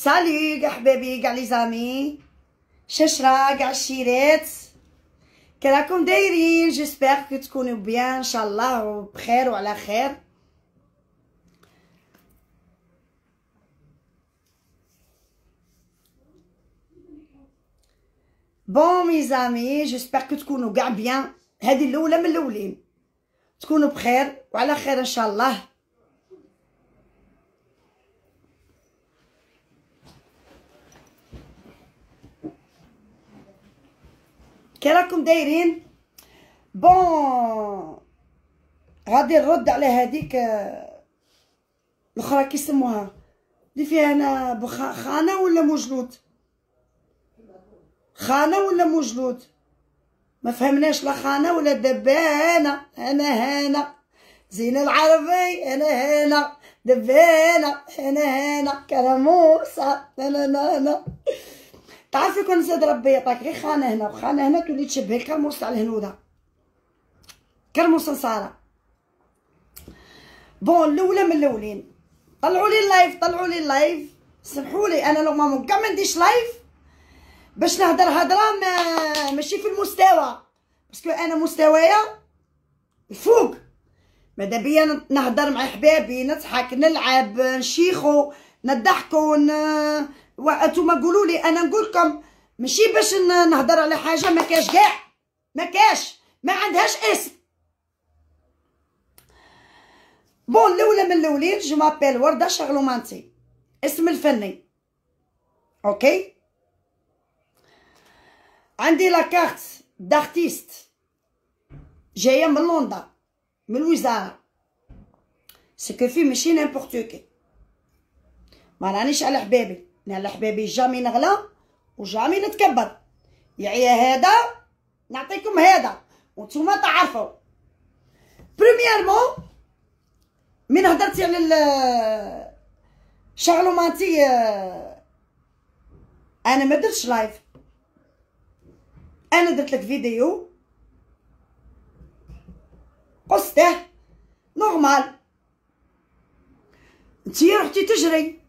سالي احبابي كاع لي زامي، ششرا كاع الشيرات، كراكم دايرين؟ جيسبر كو تكونوا بيان ان شاء الله وبخير وعلى خير. بون مي زامي، جيسبر كو تكونوا كاع بيان. هذه الاولى من الاولين، تكونوا بخير وعلى خير ان شاء الله. كي راكم دايرين؟ بون غادي نرد على هذيك الاخرى كيسموها اللي فيها انا خانه ولا مجلود، خانه ولا مجلود، ما فهمناش لا خانه ولا دبانه. انا هنا زينة العربي، انا هنا دبانه، انا هنا كرموسه، انا تعرفي كون زاد ربي يعطيك غير خانه هنا وخانه هنا تولي تشبهي الكرموس على الهنوده، كرموس نصارى. بون الاولى من الاولين، طلعوا لي اللايف، طلعوا لي اللايف، سمحوا لي انا لو ما كاع ما نديش لايف باش نهضر هضره ماشي في المستوى، باسكو انا مستوايا الفوق. ماذا بيا نهضر مع حبابي، نضحك نلعب نشيخو نضحكو وانتوما قولوا لي، انا نقول لكم ماشي باش نهضر على حاجه ما كاش كاع، ما كاش، ما عندهاش اسم. بون الاولى من الاولين، جو مابيل ورده شغلومانتي، اسم الفني. اوكي، عندي لاكارت دارتيست جايه من لوندا، من الوزاره. سكو في ماشي نيمبورط كي، ما رانيش على حبابي، انا على حبابي جامي نغلى وجامي نتكبر. يعيا هذا نعطيكم هذا وانتوما تعرفوا. بريميرمون من هضرتي على شغلوماتي، انا ما درتش لايف، انا درت لك فيديو قصته نورمال، انتي رحتي تجري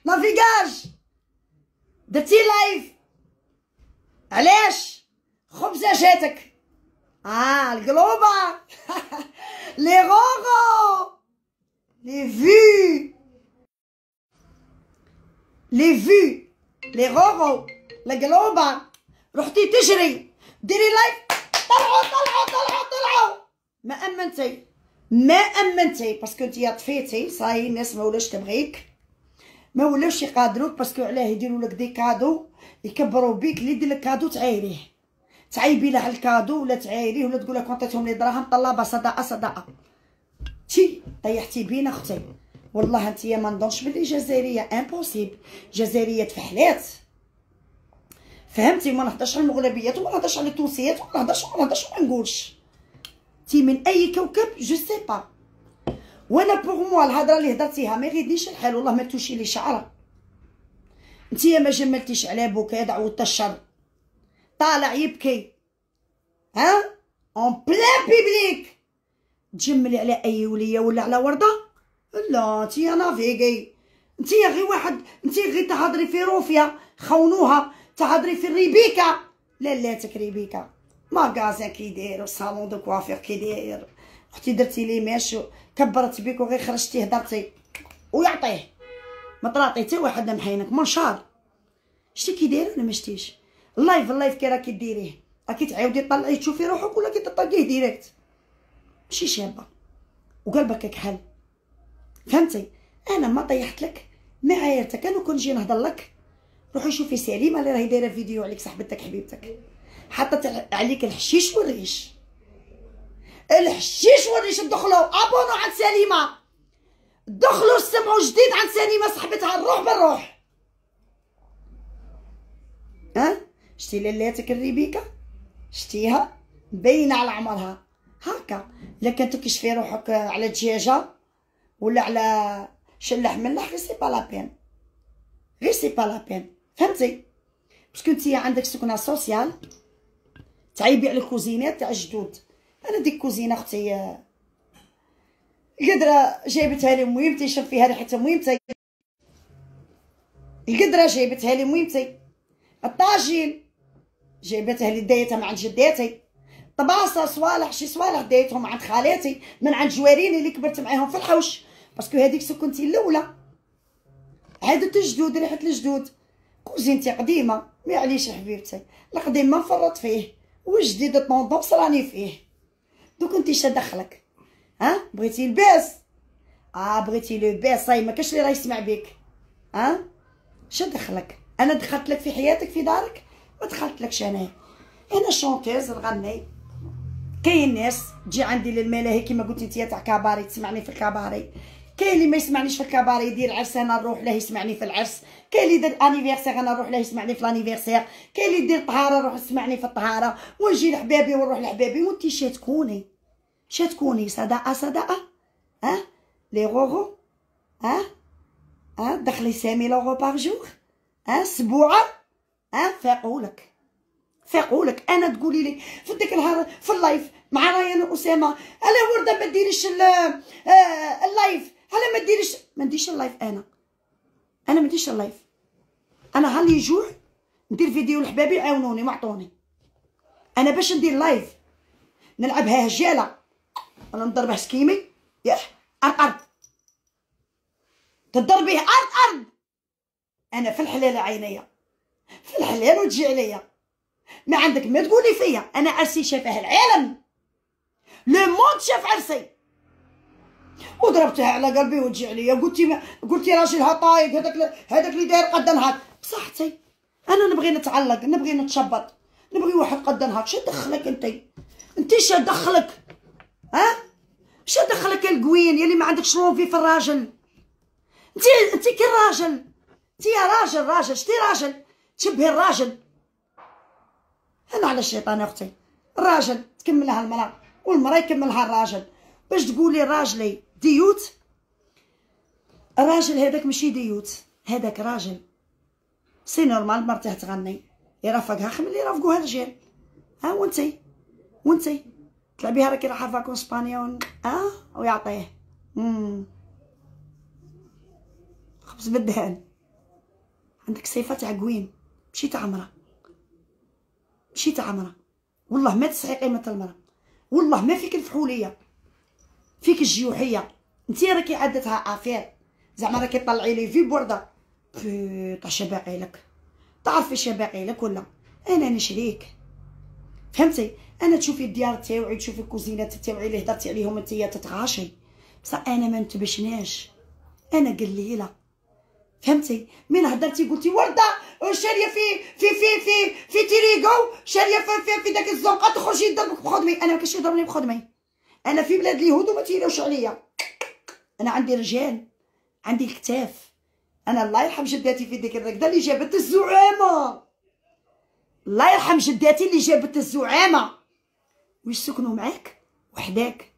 نافيغاج، درتي لايف. علاش؟ خبزه جاتك القلوبه لي غوغو لي فيو لي غوغو القلوبه، رحتي تجري ديري لايف. طلعوا ما امنتي باسكو نتيا طفيتي صاي، الناس ما ولاش تبغيك، ما ولاوش يقادروك، باسكو علاه يديروا لك دي كادو، يكبروا بيك. اللي يدير لك كادو تعايريه، تعيبي له على الكادو ولا تعايريه ولا تقول لك عطيتهم لي دراهم طلابه صدقه. تي طيحتي بينا اختي، والله انتيا ما نظنش بلي جزائريه امبوسيبل، جزائريه تفحلات، فهمتي؟ ما نهضرش على المغربيات وما نهضرش على التونسيات وما نهضرش ما نقولش. تي من اي كوكب جو سي با. وانا بوغ موا الهضره اللي هضرتيها ما يغيدنيش الحال، والله ما توشي لي شعره. نتيا ما جملتيش على بوك هذا عود الشر، طالع يبكي اون بلان بيبليك، تجملي على اي وليه ولا على ورده؟ لا نتيا نافيغي، نتيا غير واحد، نتيا غير تهضري في روفيا خونوها، تهضري في الريبيكا. لا تكريبيكا ماغازان كي داير وصالون دو كوافير كي داير. اختي درتي لي ماش كبرت بيك وغير خرجتي هضرتي ويعطيه، ما طراطي حتى واحد محينك منشار. شتي كي داير ولا ما شتيش؟ اللايف كي راكي ديريه راكي تعاودي طلعي تشوفي روحك ولا كي تطلقيه ديريكت، ماشي شابه وقلبك كحل. فهمتي؟ انا ما طيحت لك ما عايرتك، انا كون نجي نهضر لك روحي شوفي سليمه اللي راهي دايره فيديو عليك صاحبتك حبيبتك، حطت عليك الحشيش والريش، دخلوا ابونو عند سليمه، دخلوا استمعوا جديد عند سليمه صاحبتها الروح بالروح. شتي لالاتك الريبيكا؟ شتيها باينه على عمرها هكا. الا كنت تكشفي روحك على دجاجه ولا على شلح ملح غير سي با لا بين، فهمتي؟ باسكو نتيا عندك سكنه سوسيال، تعيبي على الكوزينات تاع الجدود. انا ديك كوزينه اختي القدره جايبتها لي ميمتي، شوف فيها ريحه ميمتي. القدره جايبتها لي ميمتي. الطاجين جايبتها لي دايتها من عند جداتي. طباصه صوالح شي صوالح دايتهم عند خالاتي من عند جواريني اللي كبرت معاهم في الحوش، باسكو هذيك سكنتي الاولى. عادة الجدود، ريحه الجدود. كوزينتي قديمه معليش حبيبتي، القديم ما نفرط فيه والجديد الطوندونس راني فيه. دوك انتي اش دخلك؟ ها بغيتي لباس؟ بغيتي لباس صاي ما كاش اللي راه يسمع بك. اش دخلك؟ انا دخلت لك في حياتك في دارك؟ ما دخلتلكش انا شونتيز نغني. كاين ناس تجي عندي للملاهي كيما قلتي انتيا تاع كاباري تسمعني في الكاباري، كاين اللي ما يسمعنيش في الكاباري يدير عرس انا نروح له يسمعني في العرس، كاين اللي يدير انيفيرسير انا نروح له يسمعني في الانيفيرسير، كاين اللي يدير طهاره نروح يسمعني في الطهاره، ونجي لحبابي ونروح لحبابي. وانتي شاتكوني صدقه صدقه؟ لي غوغو؟ دخلي 5000 يورو باغ جور؟ اسبوعه؟ فاقولك انا تقولي لي في ديك النهار في اللايف مع ريان اسامه، على ورده ما ديريش اللايف، على ما نديرش اللايف. انا ما نديرش اللايف. انا هاللي يجوع ندير فيديو لحبابي يعاونوني وعطوني. انا باش ندير لايف نلعبها هجاله انا نضربه سكيمي ياح ارض تضربيه ارض. انا في الحلال عينيا، في الحلال وتجي عليا. ما عندك ما تقولي فيا. انا عرسي شافه العالم، لو موند شاف عرسي، وضربتها على قلبي وتجي عليا. قلتي راجلها طايق، هذاك اللي داير قد نهار بصحتي. انا نبغي نتعلق، نبغي نتشبط، نبغي واحد قد نهار. شو دخلك انت شو دخلك؟ شو دخلك القوين يلي ما عندكش لونفي في الراجل؟ انت كي الراجل، انت يا راجل شتي راجل تشبهي الراجل. انا على الشيطان اختي، الراجل تكملها المراه والمراه يكملها الراجل. باش تقولي راجلي ديوت، الراجل هذاك ماشي ديوت، هذاك راجل سي نورمال. مرته تغني يرافقها خير من اللي يرافقوها الرجال. وانتي تلعبيها راكي رايحه فاكون اسبانيا ويعطيه خبز بالدهان. عندك صفه تاع قويم ماشي تاع عمره. والله ما تسعي قيمه المراه، والله ما فيك الفحوليه، فيك الجيوحيه. انتي راكي عدتها افير، زعما راكي طلعي لي في بورده تاع شباقيلك. تعرفي شباقيلك ولا انا نشريك؟ فهمتي؟ انا تشوفي الديار تاوعي، تشوفي الكوزينات تاوعي اللي هضرتي عليهم انتيا تتغاشي، بصح انا ما نتبشناش، انا قليله. فهمتي؟ من هضرتي قلتي ورده شاريه في تيريغو، شاريه في داك الزنقه تخرجي يضربك بخدمي. انا ما كاينش يضربني بخدمي، انا في بلاد اليهود وما تيلاوش عليا. انا عندي رجال، عندي الكتاف. انا الله يرحم جداتي في ديك الركده اللي جابت الزعامه، الله يرحم جداتي اللي جابت الزعامه. واش سكنوا معاك وحداك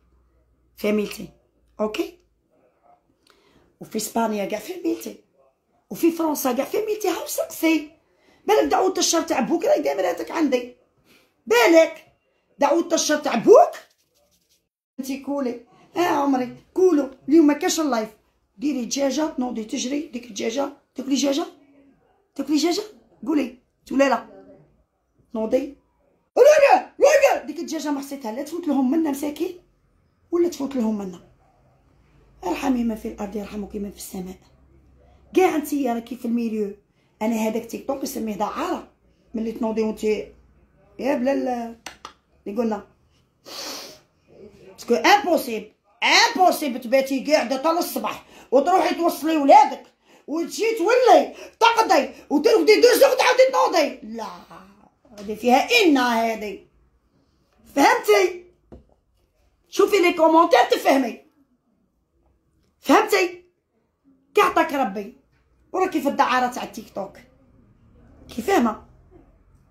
فاميلتي اوكي، وفي اسبانيا كاع فاميلتي، وفي فرنسا كاع فاميلتي. هاو سقسي بالك دعوة الشر تاع بوك راهي دايرتك عندي، بالك دعوة الشر تاع بوك. انتي كولي عمري كولو اليوم ما كاش اللايف. ديري دجاجه تنوضي تجري ديك الدجاجه، تاكلي دجاجه قولي توليله نوضي لا ديك الدجاجه ما حسيتها لا تفوت لهم منا مساكين ولا تفوت لهم منا. ارحمي من في الارض يرحمك من في السماء. كاع انتيا راكي في الميليو. انا هذاك تيك توك نسميه دعاره ملي تنوضي وانتي يا بلا اللي قلنا باسكو امبوسيبل تباتي قاعده طال الصباح وتروحي توصلي ولادك وتجي تولي تقضي وترقدي 2 ساعات وتعاودي تنوضي. لا هذه فيها هذه. فهمتي؟ شوفي لي كومونتير تفهمي. فهمتي؟ كي عطاك ربي وراكي في الدعاره تاع التيك توك كي فاهمه.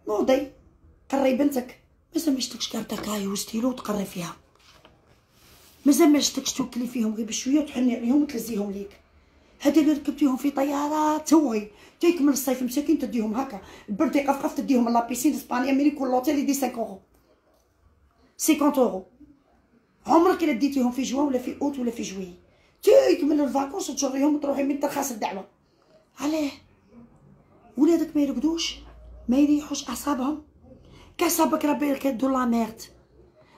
نوضي قري بنتك، مازال ما شفتكش كارتاكاي وستيلو وتقري فيها، مازال ما شفتكش توكلي فيهم غير بشويه وتحني عليهم وتلزيهم ليك. هذا اللي ركبتيهم في طيارات توي تيكمل الصيف مساكين تديهم هكا البرد يقفقف تديهم لابيسين اسبانيا ملي كل لوتيل يدي 5 €50 €. عمرك الا ديتيهم في جوان ولا في اوت ولا في جويي تيكمل الفاكونس وتجريهم وتروحي من ترخص الدعوه. علاه؟ ولادك ما يرقدوش، ما يريحوش اعصابهم؟ كعصابك ربي راك دو لا ميرد،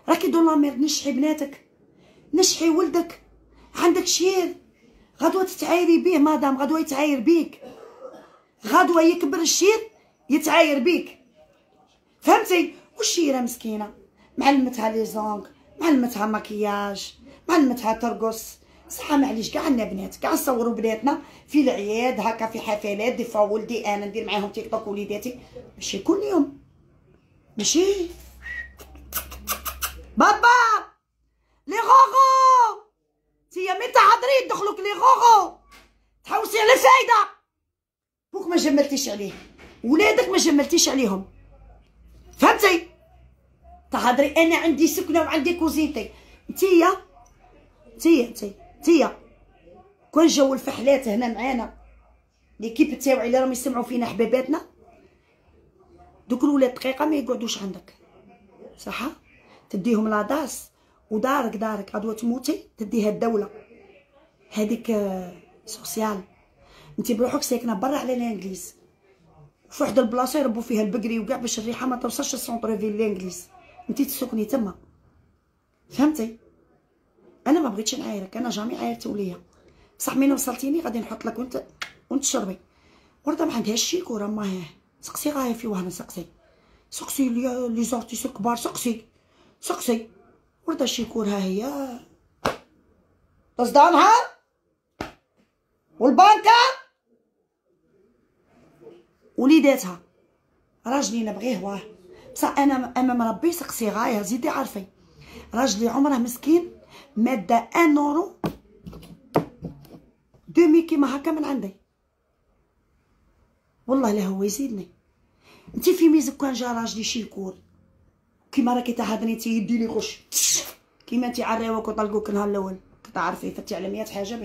راكي دو لا ميرد. نشحي بناتك، نشحي ولدك، عندك شير غدوه تتعايري بيه مادام، غدوه يتعاير بيك، غدوه يكبر الشير يتعاير بيك، فهمتي؟ والشيره مسكينه معلمتها لي زونغ، معلمتها مكياج، معلمتها ترقص. صح معليش كاع عندنا بنات، كاع نصوروا بناتنا في العياد هكا في حفلات. دي فوا ولدي انا ندير معاهم تيك توك وليداتي، ماشي كل يوم، ماشي. بابا لي غوغو تيا متى حاضرين يدخلوك لي غوغو، تحوسي على فايده. بوك ما جملتيش عليه، ولادك ما جملتيش عليهم، فهمتي؟ تهضري انا عندي سكنه وعندي كوزينتي. انتيا كون جاو الفحلات هنا معانا ليكيب تاوعي اللي راهم يسمعوا فينا حباباتنا، دوك الولاد دقيقه ما يقعدوش عندك، صح؟ تديهم لاداس ودارك غدوه تموتي تديها الدوله هذيك سوسيال. انت بروحك ساكنه برا على الانجليز في واحد البلاصه يربوا فيها البقري وكاع باش الريحه ما توصلش للسونطر فيل الانجليز، انت تسكني تما، فهمتي؟ انا ما بغيتش نعايرك، انا جامي عايرت وليا، بصح مين وصلتيني غادي نحط لك وانت تشربي. ورده ما عندهاش شيكور، ما سقسي غايه في وهنا، سقسي لي زارتيست الكبار، سقسي ورده شيكور ها هي تصدانها والبانكا وليداتها. راجلي نبغيه واه، بصح انا امام ربي سقسي غايه. زيدي عارفي راجلي عمره مسكين ماده 1 اورو دومي كيما هكا من عندي، والله لا هو يزيدني. انتي في ميزك كان جا راجلي شيكور كيما راكي تهضري انتي يدي لي غش كيما انتي عراوك وطلقوك النهار الاول، كتعرفي فتي على 100 حاجه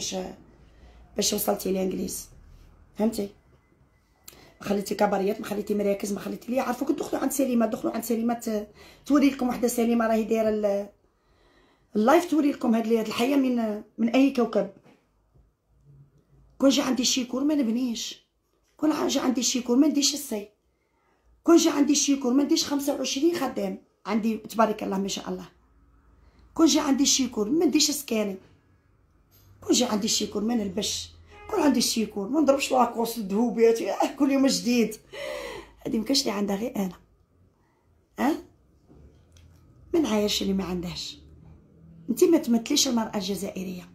باش وصلتي للانجليز، فهمتي؟ ما خليتي كباريات، ما خليتي مراكز، ما خليتي لي يعرفوك. دخلوا عند سليمه توري لكم وحده سليمه راهي دايره اللايف، توري لكم هاد الحياه من اي كوكب. كون جا عندي شيكور ما نبنيش، كون جا عندي شيكور ما نديش السي، كون جا عندي شيكور ما نديش 25 خدام عندي تبارك الله ما شاء الله، كون جا عندي شيكور ما نديش سكاني، كون جا عندي شيكور ما نلبش، كون عندي شيكور ما نضربش لاكوس الذهوبيات كل يوم جديد. هادي مكاش اللي عندها غير انا، ما نعايرش اللي ما عندهاش. انتي ما تمثليش المرأة الجزائرية،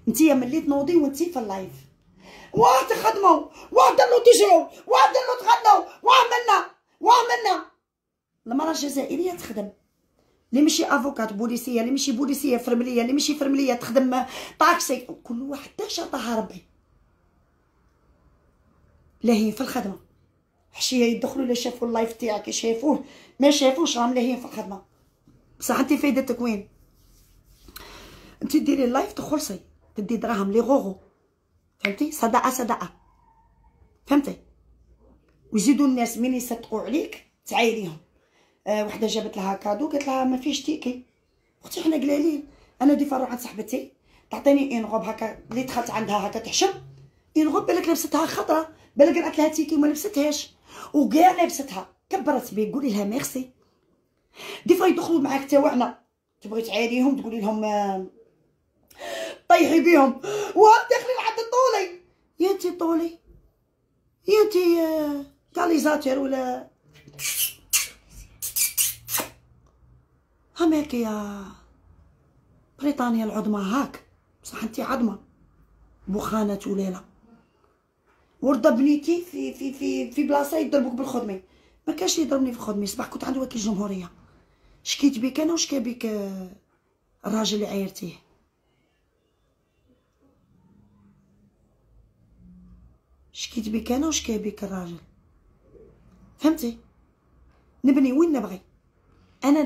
انتي ملي تنوضي وانتي في اللايف واه تخدموا واه دلو تجروا واه دلو تغنوا وعملنا. المرأة الجزائرية تخدم، اللي ماشي افوكات بوليسيه، اللي ماشي بوليسيه فرمليه، اللي ماشي فرمليه تخدم طاكسي، كل واحد داش عطاها ربي. لاهين في الخدمه، حشيه يدخلوا لا شافوا اللايف تاعك يشافوه ما شافوش راهم لاهين في الخدمه. بصح انت فايدتك وين؟ انت ديري اللايف تخلصي تدي دراهم لي غوغو، فهمتي؟ صدقه، فهمتي؟ ويزيدوا الناس من يصدقوا عليك تعايريهم. وحده جابت لها كادو قالت لها ما فيش تيكي، اختي حنا قلالين. انا دي نروح عند صاحبتي تعطيني ان غوب هكا اللي دخلت عندها هكا تحشم ان غوب، بالك لبستها خضره، بالك قالت لها تيكي وما لبستهاش وكاع لبستها، كبرت بيه. قولي لها ميرسي. دي فوا يدخلوا معاك تاوعنا تبغي تعايريهم تقولي لهم طيحي بيهم وداخلين عند الطولي، يا انتي طولي يا انتي كاليزاتير ولا هماك يا بريطانيا العظمى هاك، بصح انتي عظمى بخانة وليلة. ورده بنيتي في بلاصه يضربوك بالخدمي، ما كاش يضربني في الخدمي. صباح كنت عند وكيل الجمهوريه، شكيت بيك انا وشكا بيك الراجل اللي عايرتيه. شكيت بيك انا وشكا بيك الراجل، فهمتي؟ نبني وين نبغي، انا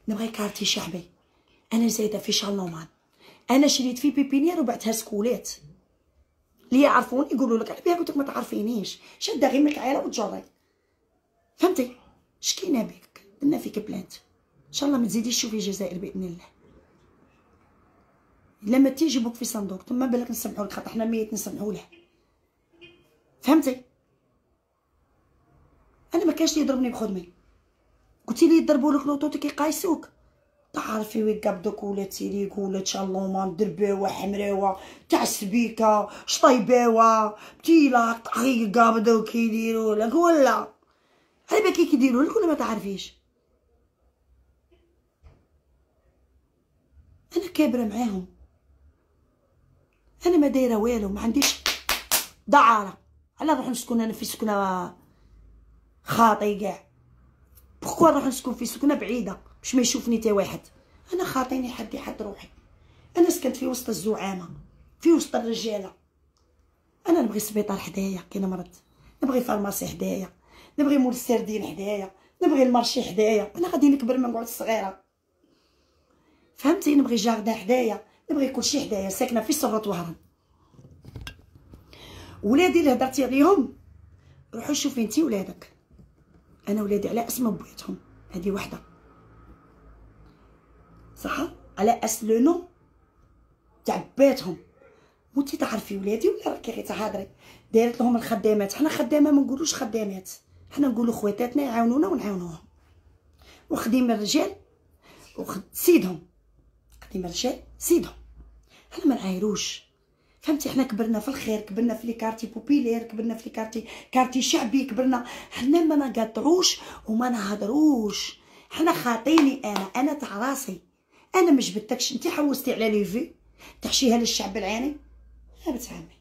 نبغي كارتي شعبي. انا زايده في شالومان، انا شريت في بيبينير وبعتها سكولات اللي يعرفوني يقولوا لك على بها، قلت لك ما تعرفينيش، شاده غير من العائله وتجري، فهمتي؟ شكينا بك درنا فيك بلانت، ان شاء الله ما تزيديش تشوفي الجزائر باذن الله. الا ما تيجيبوك في صندوق تما بالك نسمحوا لك، خاطر حنا ميت نسمحوا له. فهمتي؟ انا ما كانش يضربني بخدمي، قلتي لي يضربوا لك لوطوطي كيقايسوك، تعرفي وين قبضوك ولات ليك ولات شالومه درباوه حمراوه تاع السبيكه شطيباوه بتيله طاغي قابضو كيديروا لك ولا على بالك كيديروا لك ولا ما تعرفيش؟ انا كابره معاهم، انا ما دايره والو، ما عنديش دعاره. على نروح نسكن انا في سكنه خاطي كاع؟ بوكو نروح نسكن في سكنه بعيده باش ما يشوفني تا واحد؟ انا خاطيني حدي حد روحي، انا سكنت في وسط الزعامه في وسط الرجاله. انا نبغي سبيطار حدايا كي نمرض، نبغي فارماسي حدايا، نبغي مول السردين حدايا، نبغي المارشي حدايا. انا غادي نكبر ما نقعد صغيره، فهمتي؟ نبغي جاردان حدايا، نبغي كلشي حدايا. ساكنه في سرة وهران. ولادي اللي هضرتي عليهم روحوا شوفي انتي ولادك. انا ولادي على اسم بويتهم، هذه وحده صح، على اس لو نو تاع بيتهم. وانتي تعرفي ولادي ولا راكي غير تهضري؟ دايرت لهم الخدامات. حنا خدامه ما نقولوش خدامات، حنا نقولوا خواتاتنا يعاونونا ونعاونوهم. وخديم الرجال سيدهم، خديم الرجال سيدهم، حنا ما نعايروش. فهمتي؟ حنا كبرنا في الخير، كبرنا في لي كارتي بوبيلير، كبرنا في لي كارتي شعبي، كبرنا. حنا ما نقاطعوش وما نهضروش. حنا خاطيني انا تاع راسي. انا ما جبدتكش انت حوستي على لي في تحشيها للشعب العاني. ها بنت عمي،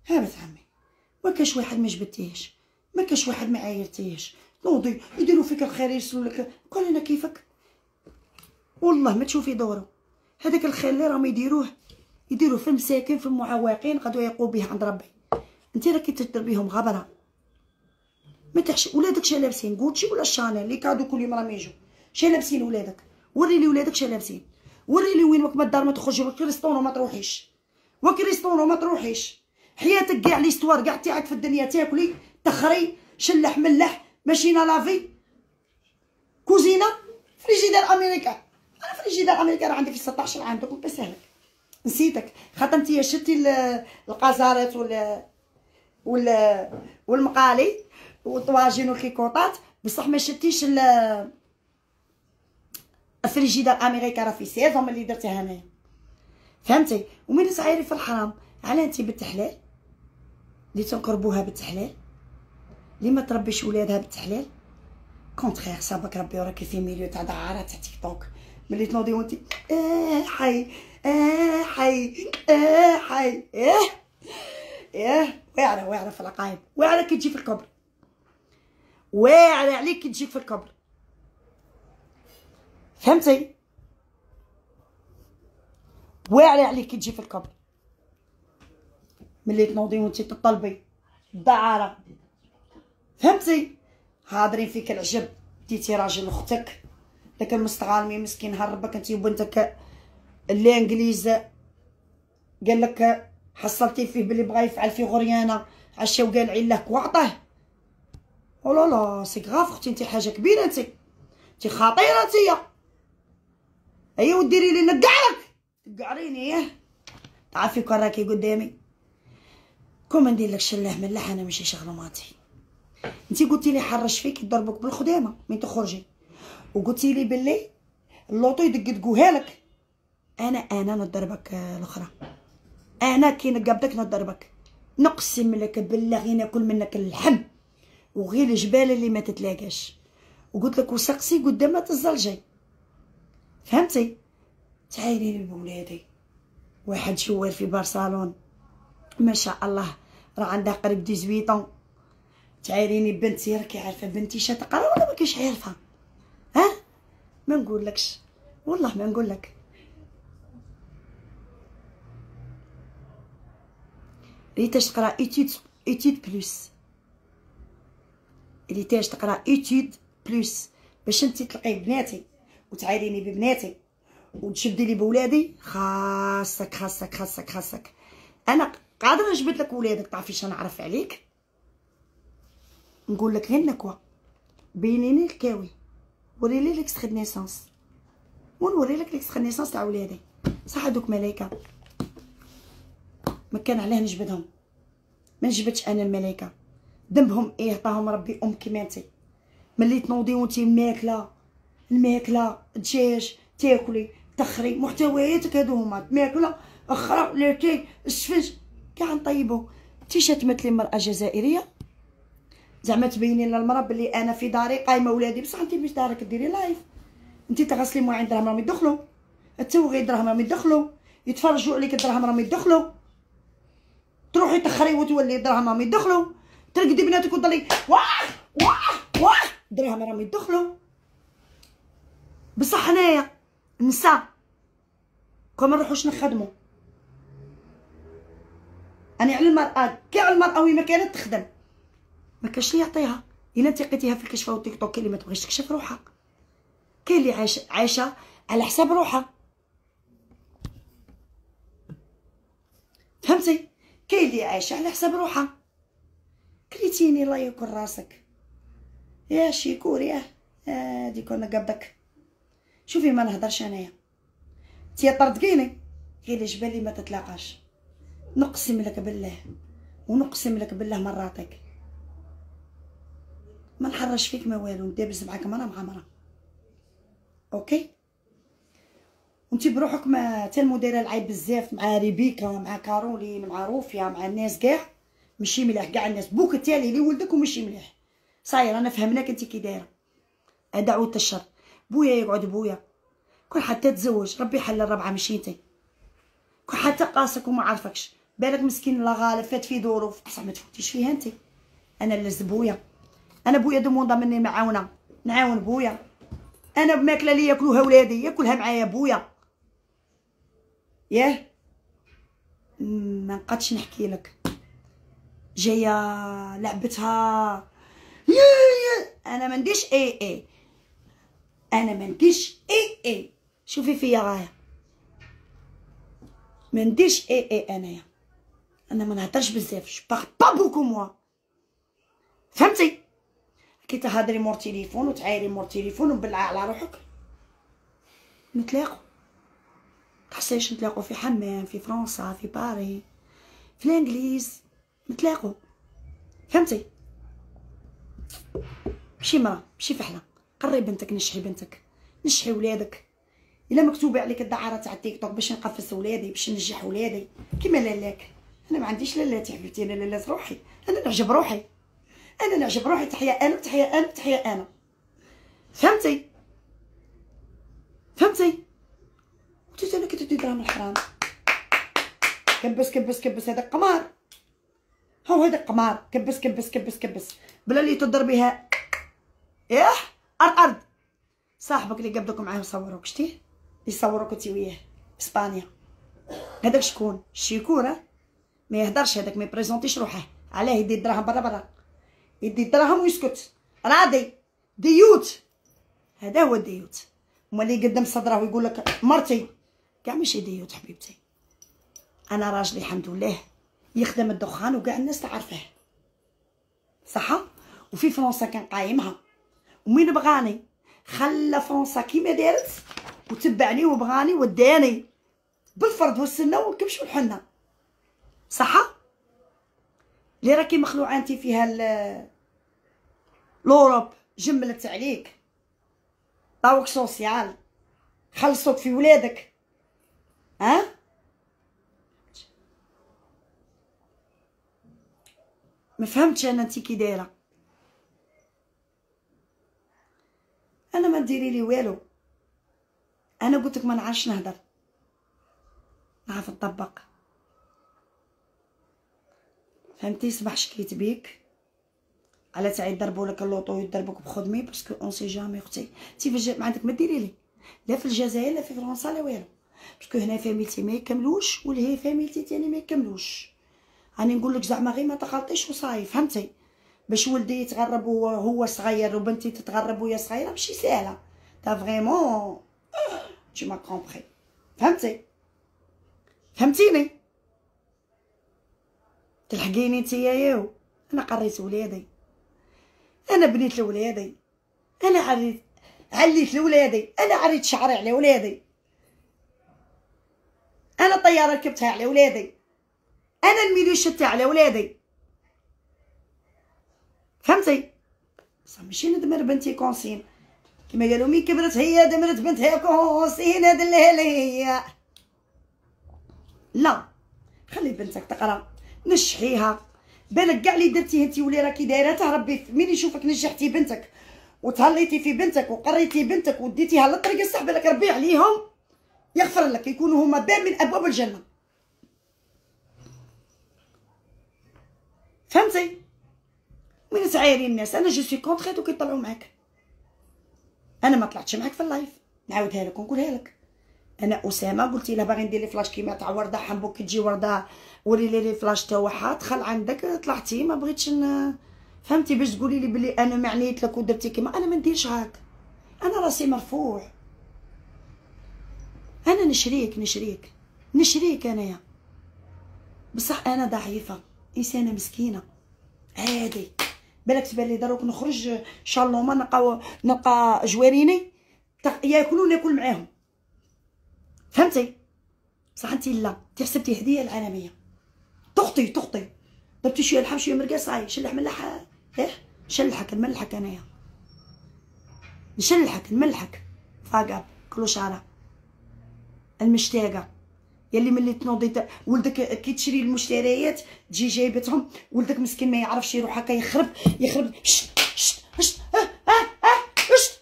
ها بنت عمي، ما كاش واحد ما جبدتيهش، ما كاش واحد ما عايرتيهش. نوضي يديروا فيك الخير يرسلوا لك. قول انا كيفك والله ما تشوفي دورو. هذاك الخير اللي راهم يديروه في المساكين في المعوقين غدوه يقوا به عند ربي. انت راكي تضربيهم غبره. ما تحش ولادك شا لابسين غوتشي ولا شانيل لي كادو كل يوم راهم يجوا. شا لابسين ولادك؟ وري لي ولادك شا لابسين، وري لي وين ما الدار ما تخرجي وكريستونو ما تروحيش، وكريستونو ما تروحيش. حياتك كاع ليستوار كاع تاعك في الدنيا تاكلي تخري شلح ملح ماشينا لافي كوزينه فريجيدير امريكا. انا فريجيدير امريكا راه عندي في 16 عام دوك بسهلك. نسيتك خاطر انتيا شتي القزارات والمقالي والطواجن والكيكوطات، بصح ما شتيش الفريجيدير امريكا. راه في سيزون اللي درتها انايا، فهمتي؟ ومين صعيري في الحرام على انتي بنت حلال اللي تنقربوها بنت حلال اللي ما تربيش ولادها بنت حلال. كونتخيغ صابك ربي وراكي في ميليو تاع دعارات تاع تيك توك ملي تنوضي وانتي حي حي حي واعره في العقايب، واعره كي تجي في الكبر، واعره عليك كي تجيك في الكبر. فهمتي؟ واعره عليك كي تجي في الكبر ملي تنوضي وانتي تطلبي الدعاره. فهمتي؟ حاضرين فيك العجب. ديتي راجل اختك داك المستغالمي مسكين هربك انتي وبنتك اللي انجليز قال لك حصلتي فيه بلي بغا يفعل في غريانه عشا وقال علاه وعطاه. او لا لا سي غاف اختي، انتي حاجه كبيره، انتي خطيره انتيا. ايوا وديري لي نقعرك تقعريني تعرفي كون راكي قدامي كون ما ندير لك شلاه ملح. انا ماشي شغلماتي. انتي قلتي لي حرش فيك يضربوك بالخدامه من تخرجي، وقلتي لي باللي اللوطو يدقدقوها لك. انا نضربك الاخرى، انا كي نقبضك نضربك. نقسم لك بالله غير ناكل منك اللحم وغير الجبال اللي ما تتلاقاش. وقلت لك وسقسي قدامها الزلجي. فهمتي؟ تعايريني بولادي. واحد شوار في بارصالون ما شاء الله راه عندها قريب 18 ans. تعايريني بنتي، راكي عارفه بنتي شا تقرا ولا ما كاينش عارفه؟ ها ما نقولكش والله ما نقولك. ريتاش تقرا ايتود بلوس، ريتاش تقرا ايتود بلوس باش انتي تلقي بناتي وتعايريني ببناتي وتشدي لي بولادي. خاصك انا قادره نجبد لك ولادك. تعرفي شنو نعرف عليك؟ نقول لك غير نكوه بينيني الكاوي، وريلي ليكستري دو نيسونس ونوري لك ليكستري دو نيسونس تاع ولادي. صح هادوك ملايكه ما كان عليه نجبدهم، ما نجبدش انا الملايكه. ذنبهم ايه عطاهم ربي ام كيما انتي. ملي تنوضي وانتي ماكله الماكله دجاج تاكلي تخري محتوياتك هادو هما ماكله اخرى لاتاي السفنج كاع نطيبو. انتي شتمتلي مرأة جزائريه زعما تبيني للمراه بلي انا في داري قايمه ولادي، بصح انتي مش دارك ديري لايف. انتي تغسلي مواعين دراهم راهم يدخلوا، التوغي دراهم راهم يدخلوا، يتفرجوا عليك دراهم راهم يدخلوا، تروحي تخري وتولي دراهم راهم يدخلوا، ترقدي بناتك وتضلي واه واه واه دراهم راهم يدخلوا. بصح حنايا النساء كون ما نروحوش نخدموا. انا على المراه كاع المراه وين ما كانت تخدم ما كاش اللي يعطيها. الا انت لقيتيها في الكشفه والتيك توك اللي ما تبغيش تكشف روحها، كاين اللي عايشه على حساب روحها، فهمتي؟ كاين اللي عايشه على حساب روحها. كريتيني الله ياكل راسك يا شيكور يا هادي كنا قبضك. شوفي ما نهضرش انايا تي طردقيني غير جبالي ما تتلاقاش. نقسم لك بالله ونقسم لك بالله مراتك ما نحرش فيك ما والو، ندابز معاك مرة مع مرة اوكي. وانتي بروحك ما تلمو دايره العيب بزاف مع ريبيكا مع كارولين مع روفيا مع الناس كاع ماشي مليح. كاع الناس بوك التالي اللي ولدك وماشي مليح. صاير انا فهمناك انتي كي دايره دعوة الشر. بويا يقعد بويا كل حتى تزوج ربي يحل الربعه ماشي انتي. كل حتى قاسك وما عرفكش بالك مسكين لا غالب فات في ظروف بصح ما تفوتيش فيها انتي. انا لز بويا، انا بويا دوموندا مني معاونه نعاون بويا. انا بماكله لي ياكلوها ولادي ياكلها معايا بويا. ياه ما نقدش نحكي لك جايه لعبتها انا ما نديش اي انا ما نديش اي شوفي فيا غايه ما نديش اي انايا. انا ما نهضرش بزاف جو باغ با بوكو موا فهمتي. كي تهضري مور تليفون وتعايري مور تليفون وبالله على روحك نتلاقوا. تحسيش نتلاقوا في حمام في فرنسا في باري في الانجليز نتلاقوا فهمتي. ماشي مرا ماشي فحله. قري بنتك نشحي بنتك نشحي ولادك. الا مكتوبه عليك الدعاره تاع التيك توك باش نقفز ولادي باش ننجح ولادي كيما لالاك. انا ما عنديش لالاتي حبيبتي انا لالات روحي. انا نعجب روحي انا نعجب روحي. تحيا انا وتحيا انا وتحيا انا فهمتي. فهمتي وانت انا كي تدي دراهم الحرام كبس كبس كبس. هذا قمار هو هذا قمار. كبس كبس كبس كبس بلا اللي تضربيها ايه ارض. صاحبك اللي قبضك معاه يصوروك شتيه يصوروك انتي وياه اسبانيا. هذاك شكون الشيكوره ما يهدرش هذاك ما يبريزونتيش روحه. علاه يدي الدراهم برا برا يدي الدراهم ويسكت راضي ديوت. هذا هو الديوت. هما اللي يقدم صدره ويقول لك مرتي كاع ماشي ديوت حبيبتي. انا راجلي الحمد لله يخدم الدخان وكاع الناس تعرفه صح. وفي فرنسا كان قايمها ومين بغاني خلى فرنسا كيما دارت وتبعني وبغاني وداني بالفرد والسنه والكبش والحنه صح. اللي راكي مخلوعه انتي فيها لوروب جملت عليك طاوك سوسيال خلصوك في ولادك ها. ما فهمتش انا انتي كي دايره. انا ما ديري لي والو. انا قلت لك ما نعرفش نهضر نعرف نطبق فهمتي. صباح شكيت بيك على تاع يضربوا لك اللوطو يضربوك بخدمي باسكو اون سي جامي اختي. انتي ما عندك ما ديري لي لا في الجزائر لا في فرنسا لا والو باسكو هنا فاميلتي ما يكملوش والهي فاميلتي تاني ما يكملوش. راني نقول لك زعما غير ما تغلطيش وصاي فهمتي. باش ولدي يتغرب وهو صغير وبنتي تتغرب وهي صغيره ماشي ساهله. تا فريمون tu m'as compris فهمتي. فهمتيني تلحقيني نتيا ياو. انا قريت ولادي انا بنيت لولادي انا عليت لولادي انا عريت شعري على ولادي انا الطياره ركبتها على ولادي، انا الميليو شدتها على ولادي، فهمتي؟ بصح ماشي ندمر بنتي كونسين كيما قالوا مي كبرت هي دمرت بنتها كونسين هذا هي. لا، خلي بنتك تقرا، نشحيها، بالك كاع اللي درتيه انت ولي راكي دايرته ربي مين يشوفك نجحتي بنتك وتهليتي في بنتك وقريتي بنتك وديتيها للطريق الصح، بالك ربي عليهم يغفر لك، يكونوا هما باب من ابواب الجنه، فهمتي؟ من تعايري الناس، انا جو سي كونطخي دوك يطلعوا معاك، انا ما طلعتش معاك في اللايف، نعاودها لك ونقولها لك. انا اسامه قلت لها باغي ندير لي فلاش كيما تاع ورده حنبوك، كي تجي ورده وري لي فلاش تاعها دخل عندك، طلعتي ما بغيتش فهمتي، باش تقولي لي بلي انا ما عنيت لك ودرتي كيما انا ما نديرش هاك، انا راسي مرفوع، انا نشريك انايا، بصح انا ضعيفه، انسانه مسكينه عادي، بالك تبان لي دروك نخرج شالوما نلقى جواريني ياكلوا ناكل معاهم، فهمتي؟ بصح انت لا، انت حسبتي هديه العالميه، تخطي درتي شويه لحم شويه مرقه صاي، شلح ملح، شلحك نملحك انايا، نملحك فاقا كلوشاره المشتاقه يلي ملي تنوضي ولدك كي تشري المشتريات تجي جايبتهم، ولدك مسكين ما يعرفش يروح هكا يخرب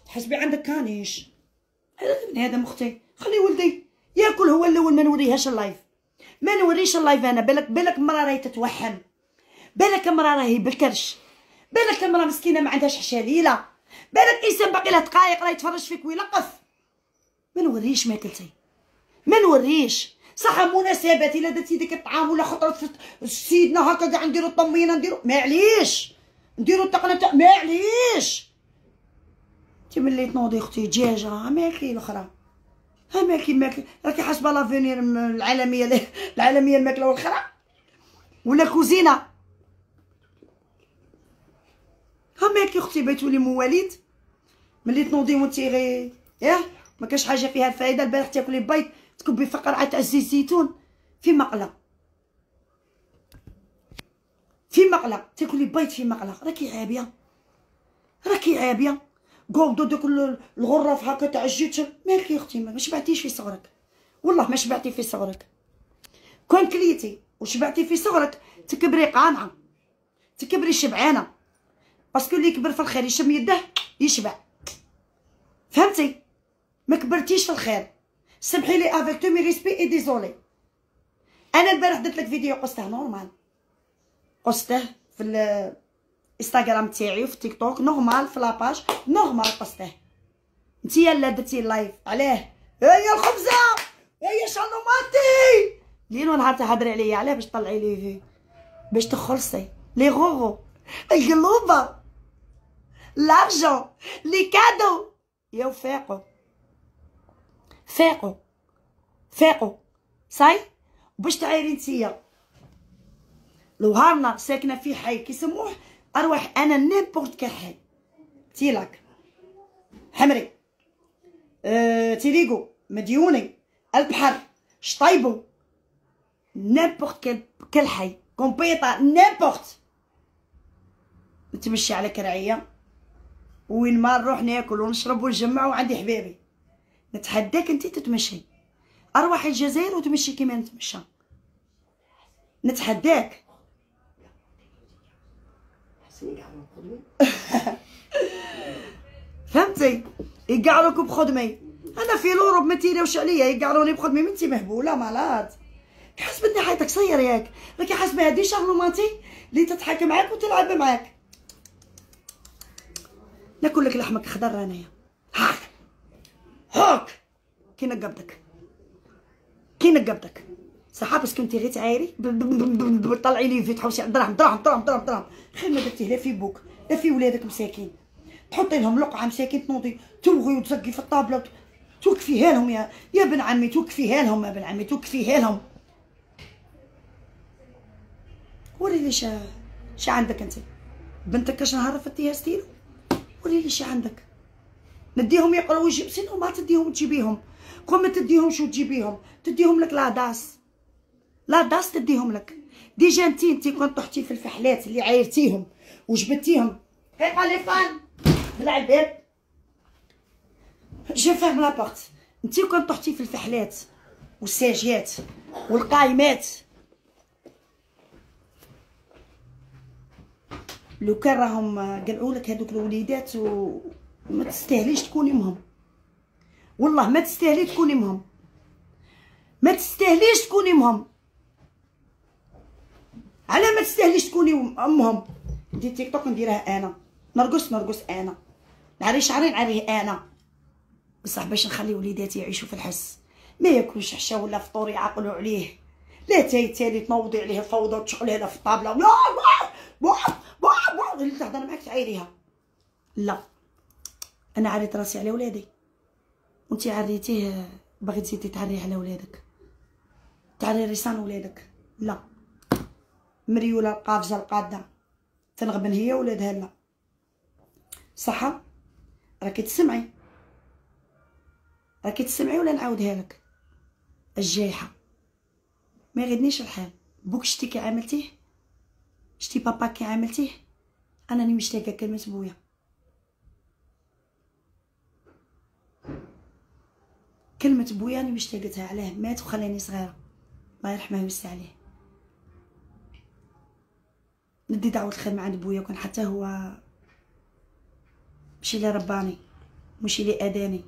تحسبي عندك كانيش، هذا ابن هذا مختي، خلي ولدي ياكل هو الاول، ما نوريهاش اللايف، ما نوريش اللايف انا، بالك مرا راهي تتوحم، بالك مرا راهي بالكرش، بالك مرا مسكينه ما عندهاش حشاليله، بالك انسان باقي له دقايق راه يتفرج فيك ويلقف، ما نوريش ماكلتي، ما نوريش، صح مناسبات الا درتي ديك الطعام ولا خطرت سيدنا هكا كاع نديرو الطمينه نديرو معليش، نديرو الطقنه تاع معليش، انت ملي تنوضي اختي دجاجه ماكلي الاخرى، ماكلي راكي حاسبه لافونير العالميه الماكله والاخرى ولا كوزينه، ماكلي اختي بيتولي مواليد، ملي تنوضي وانتي غير ما كاش حاجه فيها الفائده، البارح تاكلي بيض تكبي فقرعه تاع زيت الزيتون في مقله تاكلي بيض في مقله، راكي عابيه قوضو دوك الغرف هكا تاع الجيت، مالك يا اختي ما شبعتيش في صغرك، والله ما شبعتي في صغرك، كون كليتي وشبعتي في صغرك تكبري قانعه، تكبري شبعانه، باسكو اللي يكبر في الخير يشم يده يشبع، فهمتي؟ ما كبرتيش في الخير، سمحي لي افيك تو مي ريسبي اي ديزولي، انا البارح درت لك فيديو قصته نورمال، قصته في الانستغرام تاعي وفي تيك توك نورمال، في لاباج نورمال قصته، نتيا لا درتي اللايف علاه هي الخبزه هي شالوماتي ليل ونهار تهضري عليا، علاه باش تطلعي لي في باش تخلصي لي غوغو القلوبه لارجون لي كادو، يا فاقوا صاي باش تعايري نتيا، لو هارنا ساكنه في حي كيسموه اروح انا نيمبورت كال حي، تيلاك حمري تيريغو مديوني البحر شطيبو نيمبورت كال حي كومبيطا نيمبورت، نتمشي على كرعيه وين ما نروح ناكل ونشرب ونجمع وعندي حبابي، نتحداك انت تتمشي، اروحي الجزائر وتمشي كيما نتمشى، نتحداك فهمتي؟ يقعروك بخدمي، انا في لوروب ما تيراوش عليا يقعروني بخدمي، من انتي مهبوله مالات، حسبتني حياتك صير ياك، راكي حاسبه هادي شغلوماتي اللي تضحك معاك وتلعب معاك، ناكل لك لحمك خضر انايا هاك كي نقبضك صح، بس كنتي غير تعايري طلعي لي في تحوسي دراهم خير ما درتيه لا في بوك لا في ولادك مساكين، تحطي لهم لقعه مساكين تنوضي تلغي وتزقي في الطابله توقفيها لهم يا بن عمي، توقفيها لهم يا بن عمي، توقفيها لهم، وريلي شا عندك انت، بنتك كاش نهار رفدتيها ستيلو، وريلي شا عندك، نديهم يقراو ويجيب، سينو ما تديهم تجيبيهم، كون ما تديهمش وتجيبيهم تديهم لك لاضاس، لا داس تديهم لك. ديجا انتي كون طحتي في الفحلات اللي عايرتيهم وجبدتيهم دقيقه لي فان بالعباد جو فيرم لابورت. انتي كون طحتي في الفحلات والساجيات والقايمات، لو كان راهم قلعولك هذوك الوليدات وما تستاهليش تكوني مهم، والله ما تستاهلي تكوني مهم، ما تستاهليش تكوني مهم. على ما تستاهليش تكوني امهم. ندير تيك توك نديرها انا، نرقص انا، نعري شعري نعريه انا، بصح باش نخلي وليداتي يعيشوا في الحس، ما ياكلوش عشا ولا فطور يعقلوا عليه، لا تالي تنوضي عليه الفوضى وتشعلي لها في الطابله ولا اللي تهضر معاك تعايريها. لا انا عريت راسي على ولادي، وانتي عريتيه باغي تزيدي تعريه على ولادك، تعري ريسان ولادك. لا مريوله القافزه القاده تنغبن هي ولادها. لا صح راكي تسمعي ولا نعاودها لك؟ الجايحه ما يغدنيش الحال. بوك شتي كي عملتيه، شتي بابا كي عملتيه، انا راني مشتاقه كلمه بويا. كلمه بويا راني مشتاقتها، علاه مات وخلاني صغيره، الله يرحمه ويوسع عليه. ندي دعوه الخير من عند بويا، كون حتى هو ماشي اللي رباني، ماشي اللي اداني،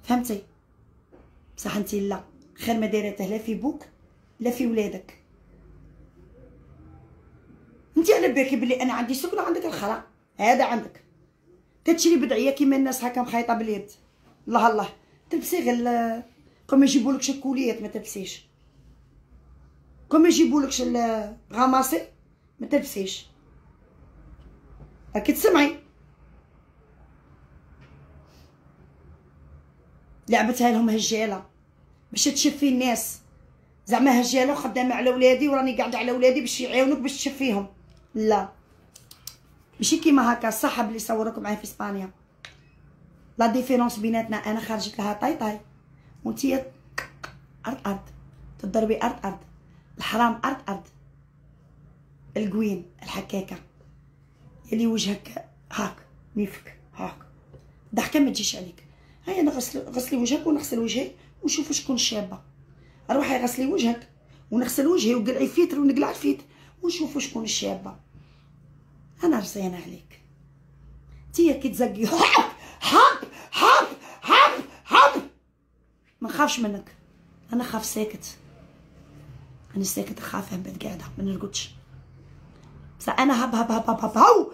فهمتي؟ بصح انتي لا، خير ما دايرته لا في بوك لا في ولادك. انتي على بالك بلي انا عندي سكنه عندك الخرا، هذا عندك تتشري بدعيه كيما الناس هكا مخيطه باليد. الله تلبسي غير كون يجيبولكش الكوليات ما تلبسيش، كون يجيبولكش الغماسي ما تلبسيش. راكي تسمعي؟ لعبتها لهم هجاله باش تشفي الناس، زعما هجاله وخدامه على ولادي وراني قاعده على ولادي باش يعاونوك باش تشفيهم. لا ماشي كيما هكا. الصاحب اللي صورك معاه في اسبانيا، لا ديفيرونس بيناتنا انا خرجت لها طاي وانتي ارض تضربي ارض، الحرام ارض، القوين الحكاكه اللي وجهك هاك نيفك هاك ضحكه ما تجيش عليك. هيا انا غسلي وجهك ونغسل وجهي ونشوفوا شكون شابه. روحي غسلي وجهك ونغسل وجهي وقلعي فيتر ونقلع الفيتر ونشوفوا شكون الشابه. انا رزيانه عليك. تيا كي تزقي حب ما نخافش منك، انا خاف ساكت، انا ساكت نخاف من بعد قاعده ما نرقدش. بصح انا هب هو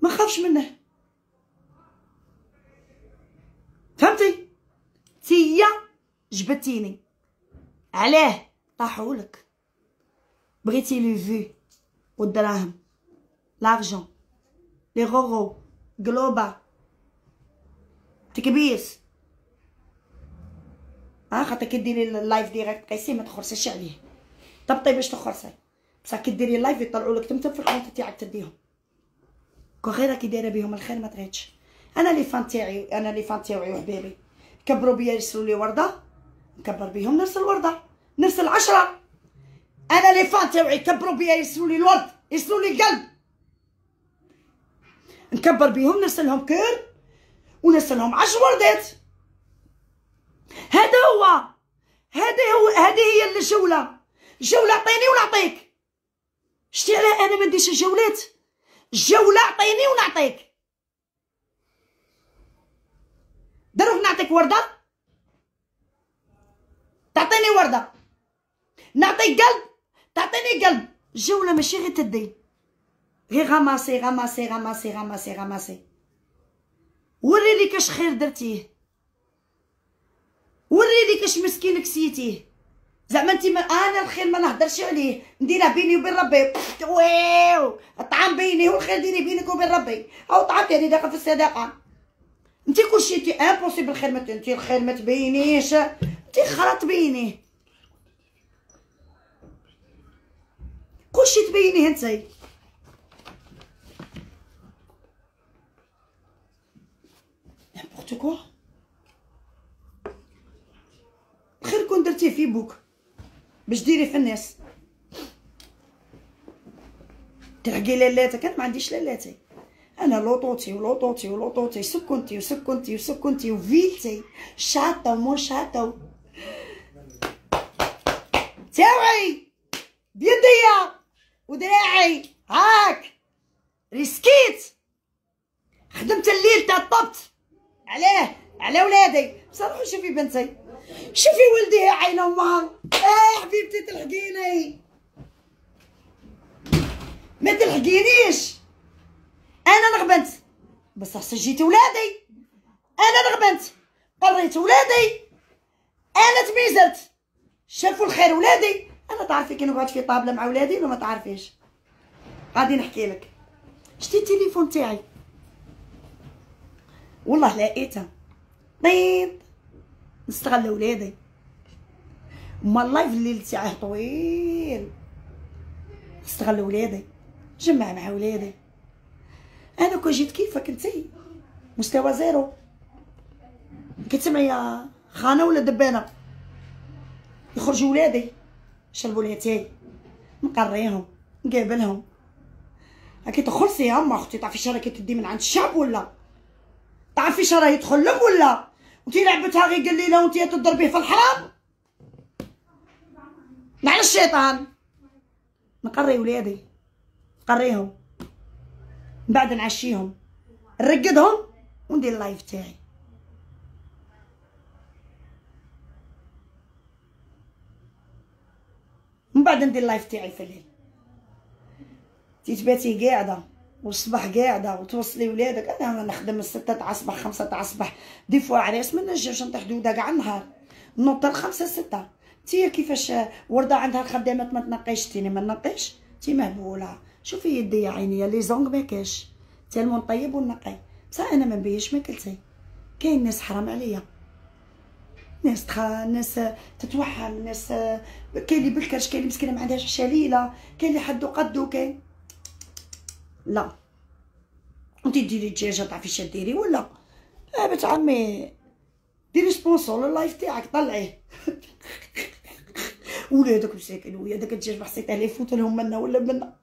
ما خافش منه، فهمتي؟ تيا جبتيني علاه طاحولك، بغيتي لي في والدراهم لارجون لي غوغو قلوبه تكبيس. خاطر كديري اللايف ديريكت قيسي ما تخرسيش عليه، طبطي باش تخرسي، بصح كديري اللايف يطلعوا لك تمتم في الكونت تاعك تديهم. كون غير كي دايره بهم الخير ما تغيتش. انا لي فان تاعي وحبابي كبروا بيا يرسلوا لي ورده نكبر بهم، نرسل ورده نرسل 10. انا لي فان تاعي كبروا بيا يرسلوا لي الورد، يرسلوا لي قلب، نكبر بهم نرسلهم كير ونرسلهم 10 وردات. هذه هي الجوله عطيني ونعطيك. شتي علاه انا ما نديرش الجولات؟ الجوله عطيني ونعطيك. دروك نعطيك ورده، تعطيني ورده، نعطيك قلب، تعطيني قلب. الجوله ماشي غير تدي، غير غماسي. وريلي كاش خير درتيه، وريلي كاش مسكين كسيتيه. زعما انت انا الخير ما نهضرش عليه، نديره بيني وبين ربي. واو الطعام بيني والخير ديري بينك وبين ربي، او طعام تاني داخل في الصداقه. انت كلشي انت امبوسيبل الخير ما انت الخير ما تبينيش، انت خرا تبينيه، كلشي تبينيه انت. نيمبورط نيمبورت كوا. خير كون درتيه في بوك باش ديري في الناس. تلحقي لالاتك، انا ما عنديش لالاتي، انا لوطوتي ولوطوتي ولوطوتي، سكنتي وسكنتي وسكنتي وفيلتي، شاطه ومو شاطه تاوعي بيديا ودراعي هاك. ريسكيت، خدمت الليل تاع الطبط علاه على ولادي. بصراحه شوفي بنتي، شوفي ولدي يا عين امها. حبيبتي تلحقيني، ما تلحقينيش، انا نغبنت بصح سجيت ولادي، انا نغبنت قريت ولادي، انا تميزلت شافوا الخير ولادي. انا تعرفي كي نقعد في طابله مع ولادي ولا ما تعرفيش؟ غادي نحكي لك. شتي التليفون تاعي والله لقيته طيب، نستغل ولادي. ما اللايف الليل تاعه طويل، نستغل ولادي، نجمع مع ولادي. انا كون جيت كيفك انتي مستوى زيرو، كتسمعي يا خانه ولا دبانه؟ يخرجوا ولادي شربوا ليتاي، نقريهم نقابلهم. هاكي تخلصي يا اما اختي، تعرفي شرا كي تدي من عند الشعب ولا تعرفي شرا يدخل لهم ولا وانتي لعبتها غير قليله وانتي تضربيه في الحرام مع الشيطان. نقري ولادي، نقريهم، من بعد نعشيهم، نرقدهم وندير اللايف تاعي. من بعد ندير اللايف تاعي في الليل. تباتي قاعده والصباح قاعده وتوصلي ولادك. انا نخدم من 6 تاع الصباح 5 تاع الصباح، دي فوا عريس ما نجمش نطيح دوده كاع النهار، نوض 5 6. تي كيفاش ورده عندها الخدامات ما تنقيش، تيني ما نقيش، تي مهبوله. شوفي يدي يا عيني لي زونغ ما كاش، تالمون طيب ونقي. بصح انا ما نبيش ماكلتي. كاين ناس حرام عليا، ناس تتوحم، ناس كاين اللي بالكرش، كاين اللي مسكينه ما عندهاش شليله، كاين اللي حدو قدو، كاين لا. انتي ديري دجاجه تعرفي اش ديري ولا بنت عمي؟ ديري سبونسور لللايف تاعك طلعيه. ولادك مساكن ويا داك الدجاج بحسيت عليه يفوت لهم منا ولا منا.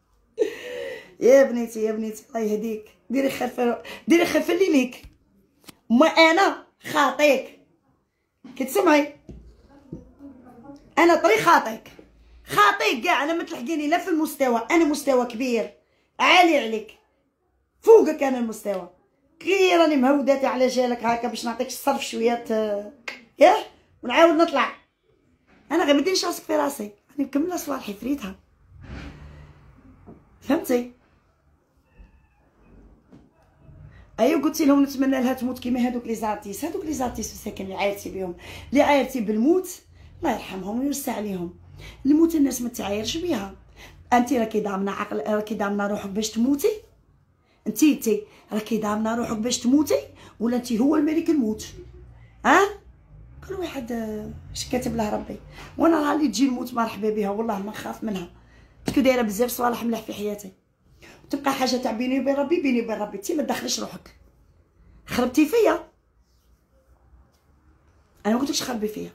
يا بنيتي يا بنيتي الله يهديك، ديري خير في اللي ليك. ما انا خاطيك كتسمعي، انا طريق خاطيك كاع. انا ما تلحقيني لا في المستوى، انا مستوى كبير عالي عليك، فوقك انا المستوى. كي راني مهوداتي على جالك هكا باش نعطيك الصرف شويات ياه ونعاود نطلع. انا غير مديرش راسك في راسي، راني مكمله صوالحي فريتها، فهمتي؟ ايوا قلت لهم نتمنى لها تموت كيما هذوك لي زارتيست مساكن اللي عايرتي بهم، اللي عايرتي بالموت الله يرحمهم ويوسع عليهم. الموت الناس ما تعايرش بها. انت راكي ضامنه عقل، راكي ضامنه روحك باش تموتي؟ انت راكي ضامنه روحك باش تموتي ولا انت هو الملك الموت؟ كل واحد اش كاتب له ربي. وانا راه اللي تجي الموت مرحبا بها، والله ما نخاف منها، باسكو دايره بزاف صوالح ملاح في حياتي. تبقى حاجه تاع بيني وبين ربي، بيني وبين ربي. انت ما تدخليش روحك، خربتي فيا. انا ما قلتلكش خربي فيا،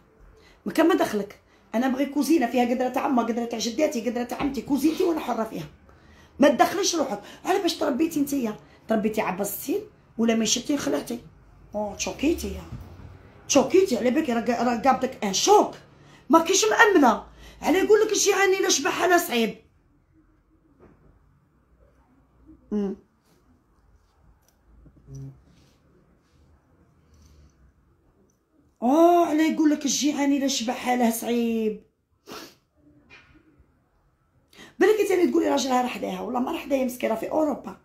ما كان ما دخلك. انا بغي كوزينه فيها قدره تاع عمها، قدره تاع جداتي، قدره تاع عمتي، كوزينتي وانا حره فيها. ما تدخليش روحك. على باش تربيتي نتيا؟ تربيتي عبستين ولا ما شتي خلعتي؟ تشوكيتي على بالك راه قابضك ان شوك، ما كاينش مأمنه. على يقول لك شي عاني لا شبح لا صعيب. على يقول لك الجيعاني لا شبح له صعيب. بالك انت اللي تقولي راجلها راه حداها، والله ما راه حدايا مسكين، راه في اوروبا،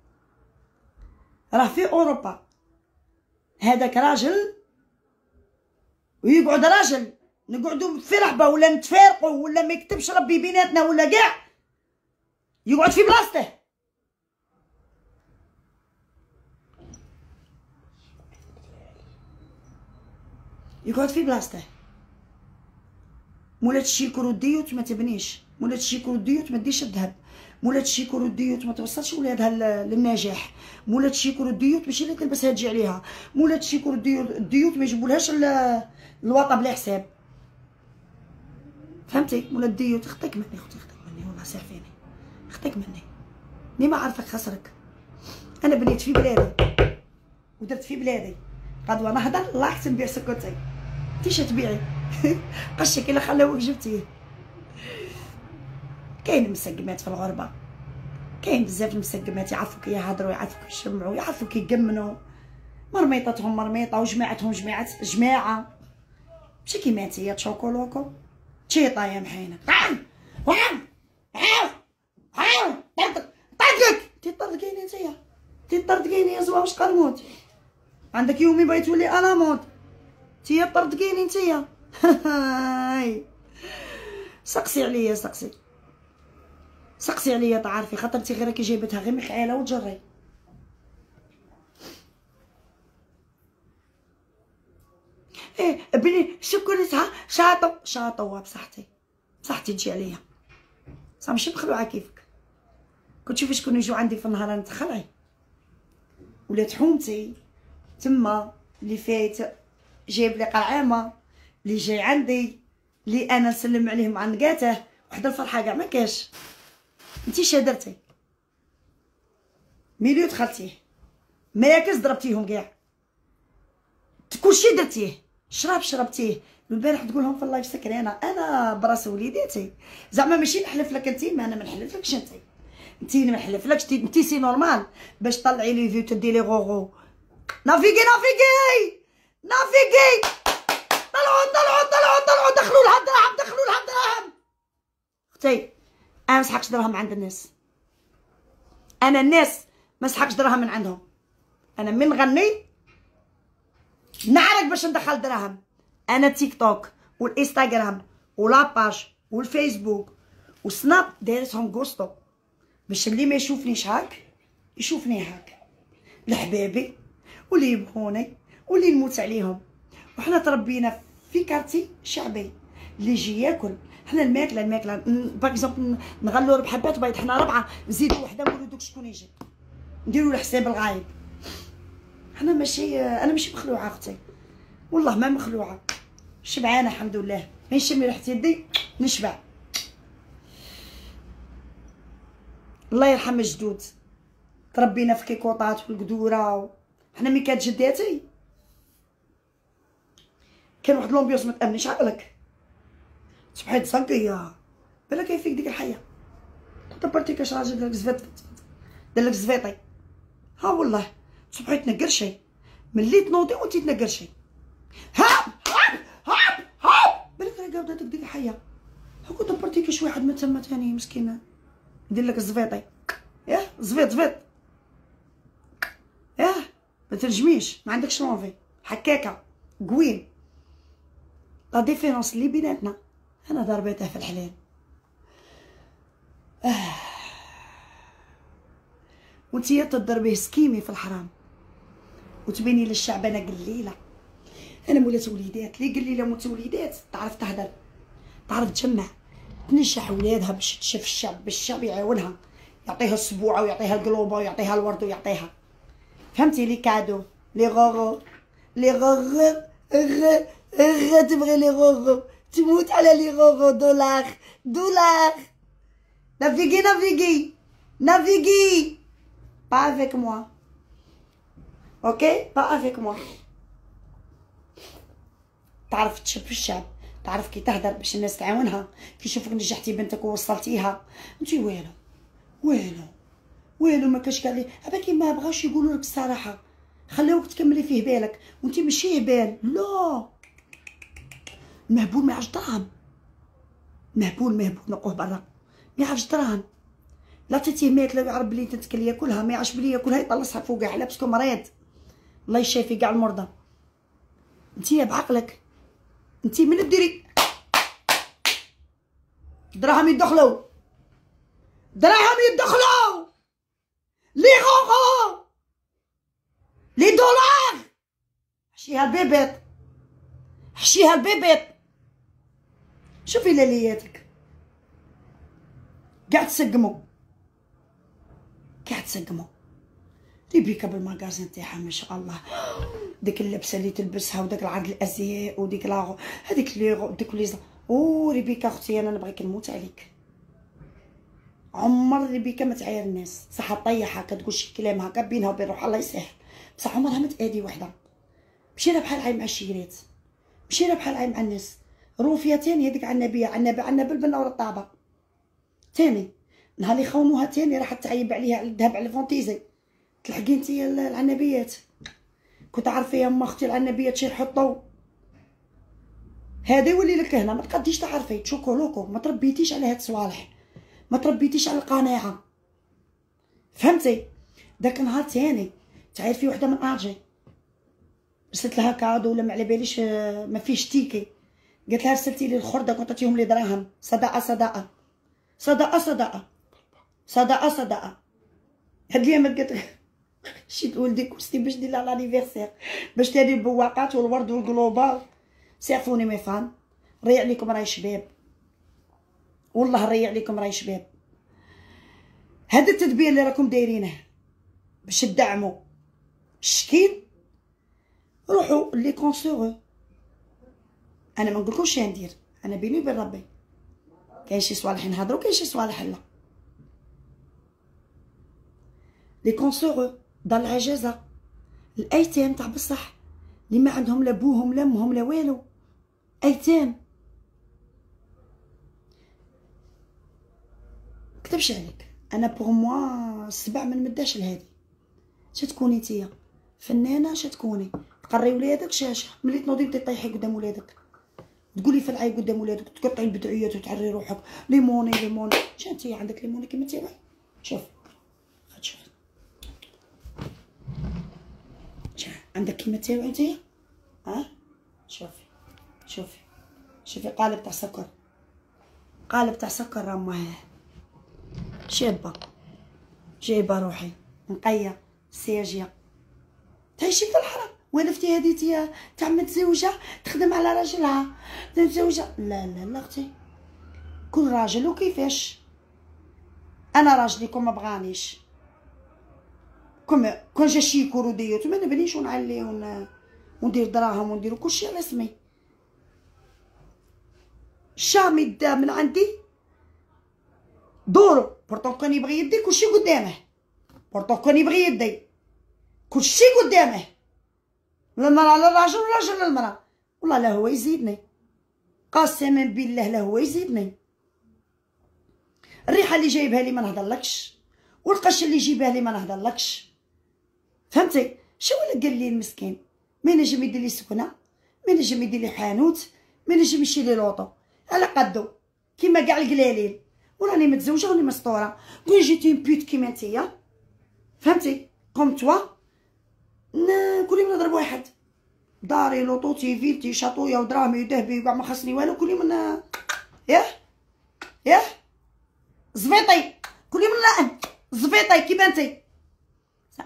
راه في اوروبا. هذاك راجل ويقعد راجل، نقعدوا في رحبه ولا نتفارقوا ولا ما يكتبش ربي بيناتنا ولا كاع، يقعد في بلاصته. يقعد في بلاصته. مولا تشي الكروديوت ما تبنيش، مولا تشيكور الديوت ما ديش الذهب، مولا تشيكور الديوت ما توصلش ولادها للنجاح، مولا تشيكور الديوت ماشي اللي تلبسها تجي عليها، مولا تشيكور الديوت ما يجيبولهاش الواطه بلا حساب. فهمتي؟ مولا الديوت خطيك مني خوتي، خطيك مني والله سعفيني، خطيك مني، ني ما عارفك خسرك. انا بنيت في بلادي ودرت في بلادي، غدوه نهضر الله يحسن بيع سكوتي، انتي شتبيعي قشك الا خلاوك جبتيه. كاين مسقمات في الغربه، كاين بزاف المسقمات يعرفوك يهضروا، يعرفوك يشمعوا، يعرفوك يقمنوا، مرميطتهم مرميطه وجماعتهم جماعه، ماشي كيما نتيا تشوكولوكو تشيطه يا محينه. طردك انتي طردقيني نتيا، انتي طردقيني يا زوا واش قرموت عندك يومي بغيت تولي انا مود تيا طردقيني نتيا. سقسي عليا، سقسي عليا تعرفي، خاطر انتي غير كي جايبتها غير مخعاله وتجري. ايه بني شكرتها شاطو بصحتي تجي عليا، صح ماشي مخلوعه كيفك. كنت تشوفي شكون يجوا عندي في النهار نتخلعي، ولات حومتي تما اللي فايت جايب لي قرعامه، اللي جاي عندي اللي انا نسلم عليه مع نقاته، وحده الفرحه كاع ما كاش. انتي شادرتي مليون دخلتيه، مراكز ضربتيهم كاع، كلشي درتيه، شربتيه. البارح تقولهم في اللايف سكرانه انا براس وليداتي، زعما ماشي نحلف لك انتي، ما انا ما نحلفلكش انتي ما نحلفلكش، انتي سي نورمال باش طلعي لي فيو تدي لي غوغو. نافيغي طلعوا دخلوا لها الدراهم. اختي انا ما نسحقش دراهم عند الناس، انا الناس ما نسحقش دراهم من عندهم، انا من نغني نعرق باش ندخل دراهم. انا تيك توك والانستغرام ولاباج والفيسبوك والسناب دايرتهم غوستو باش اللي ما يشوفنيش هاك يشوفني هاك، لحبابي واللي يبغوني واللي نموت عليهم. وحنا تربينا في كارتي شعبي، اللي يجي ياكل حنا الماكله باغ اكزومبل نغلو 4 حبات بيض، حنا 4 نزيدو وحده نقولو دوك شكون يجي، نديرو الحساب الغايب. حنا ماشي، انا ماشي مخلوعه اختي والله ما مخلوعه، شبعانه الحمد لله، من نشم ريحه يدي نشبع. الله يرحم الجدود تربينا في كيكوطات والقدوره حنا ملي كانت جداتي كان واحد لومبيوس ما تامنيش عقلك، صبحي تصقيا بلا كيفيك ديك الحيه دبرتي كاش راجل دارلك زفيطي، ها والله صبحي تنقرشي ملي تنوضي وانتي تنقرشي، هاب بالك راه قاوداتك ديك الحيه، هاكو دبرتي كاش واحد ما تما تاني مسكينه يدير لك الزفيطي، ياه زفيط ياه ما تنجميش، ما عندكش لونفي حكاكه قوين. لا ديفيرونس اللي بيناتنا انا ضربتها في الحلال. وانتيا تضربيه سكيمي في الحرام وتبيني للشعب انا قليله، انا مولات وليدات لي قليله موت وليدات، تعرف تهدر، تعرف تجمع، تنجح ولادها باش تشوف الشعب، باش الشعب يعاونها، يعطيها السبوعه ويعطيها القلوبه ويعطيها الورد ويعطيها، فهمتي؟ لي كادو لي غوغو تبغي لي غوغو تموت على لي غوغو، دولار naviguer pas avec moi, ok pas avec moi. تعرف تشوف الشعب، تعرف كي تهدر باش الناس تعاونها، كي يشوفك نجحتي بنتك ووصلتيها انتي والو ما كاش قال لي هذاك ما بغاوش يقولوا لك الصراحه، خليوك تكملي فيه بالك وانتي ماشي بال. لا المهبول ما يعرفش دراهم، مهبول نقوه برا ما يعرفش دراهم، لا عطيتيه ماكله ويعرف بلي تتكل ياكلها، ما يعرفش بلي ياكلها يطلصها فوقها على باسكو مريض، الله يشافي كاع المرضى. انتي بعقلك انتي من ديري دراهم يدخلوا لي غوغو لي دولار، حشيها البيبيط شوفي لالياتك كاع تسقموا ريبيكا بالماغازين تاعها ما شاء الله، ديك اللبسه اللي تلبسها وداك العرض الازياء وديك لاغو هذيك لي ديك لي ريبيكا اختي انا نبغيك نموت عليك. عمر ريبيكا ما تعاير الناس، صح طيحها كتقول شي كلام هكا بينها وبين روحها الله يسهل، بصح عمرها ما تادي وحده. مشينا بحال عين مع الشيرات، مشينا بحال عين مع الناس. روفيا تاني هذيك عنبيه عنا بالبنه ورا الطابه تاني، نهار اللي خونوها تاني راحت تعيب عليها على الذهب على الفونتيزي. تلحقي انتي العنبيات، كنت عارفه يا اما اختي العنبيات شي يحطوا هذا يولي لك هنا ما تقديش تعرفي تشوكولوكو، ما تربيتيش على هاد الصوالح، ما تربيتيش على القناعه، فهمتي؟ داك النهار تاني تعرفي وحده من اجي رسلت لها كادو ولا ما على باليش ما فيش تيكي، قالت لها رسلتي لي الخرده كنت عطيهم لي دراهم صدقه هاد اليوم قالت شي ولدي كرسي باش دير لها لانيفرسير باش تاني البواقات والورد والقلوبال. سيعفوني مي فان، ريع عليكم راهي شباب، والله ريع عليكم راهي شباب. هذا التدبير اللي راكم دايرينه باش تدعموا الشكيل، روحوا لي كونسورو. انا ما نقولكمش شنو ندير، انا بيني وبين ربي كاين شي صوالح نهضروا كاين شي صوالح لا. لي كونسورو دار العجزه، الايتام تاع بصح اللي ما عندهم لا بوهم لا امهم لا والو، ايتام. كتبش عليك انا بوغ موا السبع ما نمداش لهادي. شتكوني نتيا فنانه، شتكوني تقري ولادك شاشه ملي تنوضي بدي طيحي قدام ولادك، تقولي في العيب قدام ولادك، تقطعي البدعيات وتعري روحك ليموني شنو نتيا عندك ليموني كيما تيبغي؟ شوف شوف عندك كيما تاوعي نتيا، ها شوفي قالب تاع سكر، قالب تاع سكر راه ماه شابه جايبه روحي نقيه سياجيه تعيشي في الحرام. ولفتي هذه تاع متزوجه تخدم على راجلها متزوجه، لا اختي كل راجل وكيفاش. انا راجلي كون ما بغانيش كون جا شيكور وديوت ما نبنيش ونعلي وندير دراهم وندير كلشي على اسمي. شامي دا من عندي دورو بورتو كان يبغي يدي كلشي قدامه، بورتو كان يبغي يدي كلشي قدامه، المرأة للراجل والراجل للمرأة. والله لا هو يزيدني، قسما بالله لا هو يزيدني. الريحه اللي جايبها لي ما نهضرلكش، والقش اللي يجيبها لي ما نهضرلكش، فهمتي؟ شو ولا قال لي المسكين ما ينجم يدير لي سكنه، ما ينجم يدير لي حانوت، ما ينجم يشري لي لوطو على قدو كيما كاع القلالين. وراني متزوجه وراني مسطوره، كون جيتي بيوت كيما نتيا فهمتي كوم توا كل يوم نضرب واحد داري لوطوتي فيلتي شاطويا ودراهمي وذهبي وكاع ما خصني والو، كل يوم ياه زفيطي كل يوم لا زفيطي كيما انتي.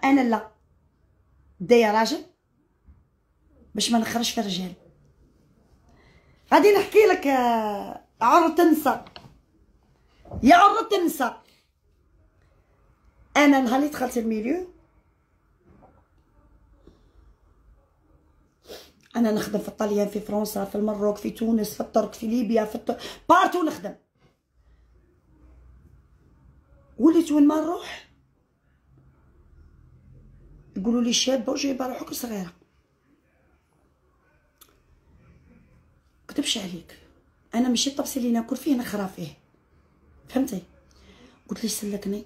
انا لا دايا راجل باش ما نخرجش في الرجال. غادي نحكي لك عر تنسى يا عر تنسى. انا نهار اللي دخلت الميليو انا نخدم في الطليان في فرنسا في المروك في تونس في الترك في ليبيا في بارتو نخدم. وليت وين ما نروح يقولوا لي شابه وجايبه روحك صغيره. كتبش عليك انا ماشي الطبس اللي ناكل فيه نخرا فيه، فهمتي؟ قلت لي سلكني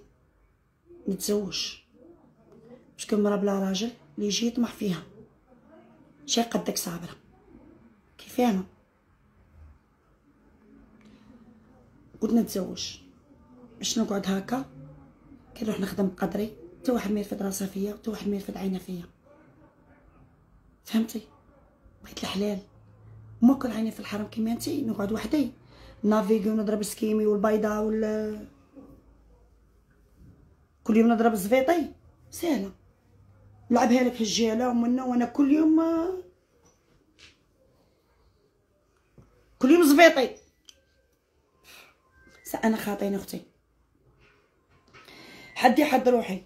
نتزوج باش كون مرا بلا راجل اللي يجي يطمح فيها شي قدك صابره كيف انا. قلت نتزوج باش نقعد هكا كي نروح نخدم بقدري، تا واحد ما يرفد راسها فيا وتا واحد ما يرفد عينه فيا، فهمتي؟ بغيت الحلال ما كل عيني في الحرام كيما انتي نقعد وحدي نافيغي ونضرب سكيمي والبيضه كل يوم نضرب الزفيطي سهله نلعبها لك هجاله ومنا، وانا كل يوم زفيطي. انا خاطين اختي حدي حد روحي.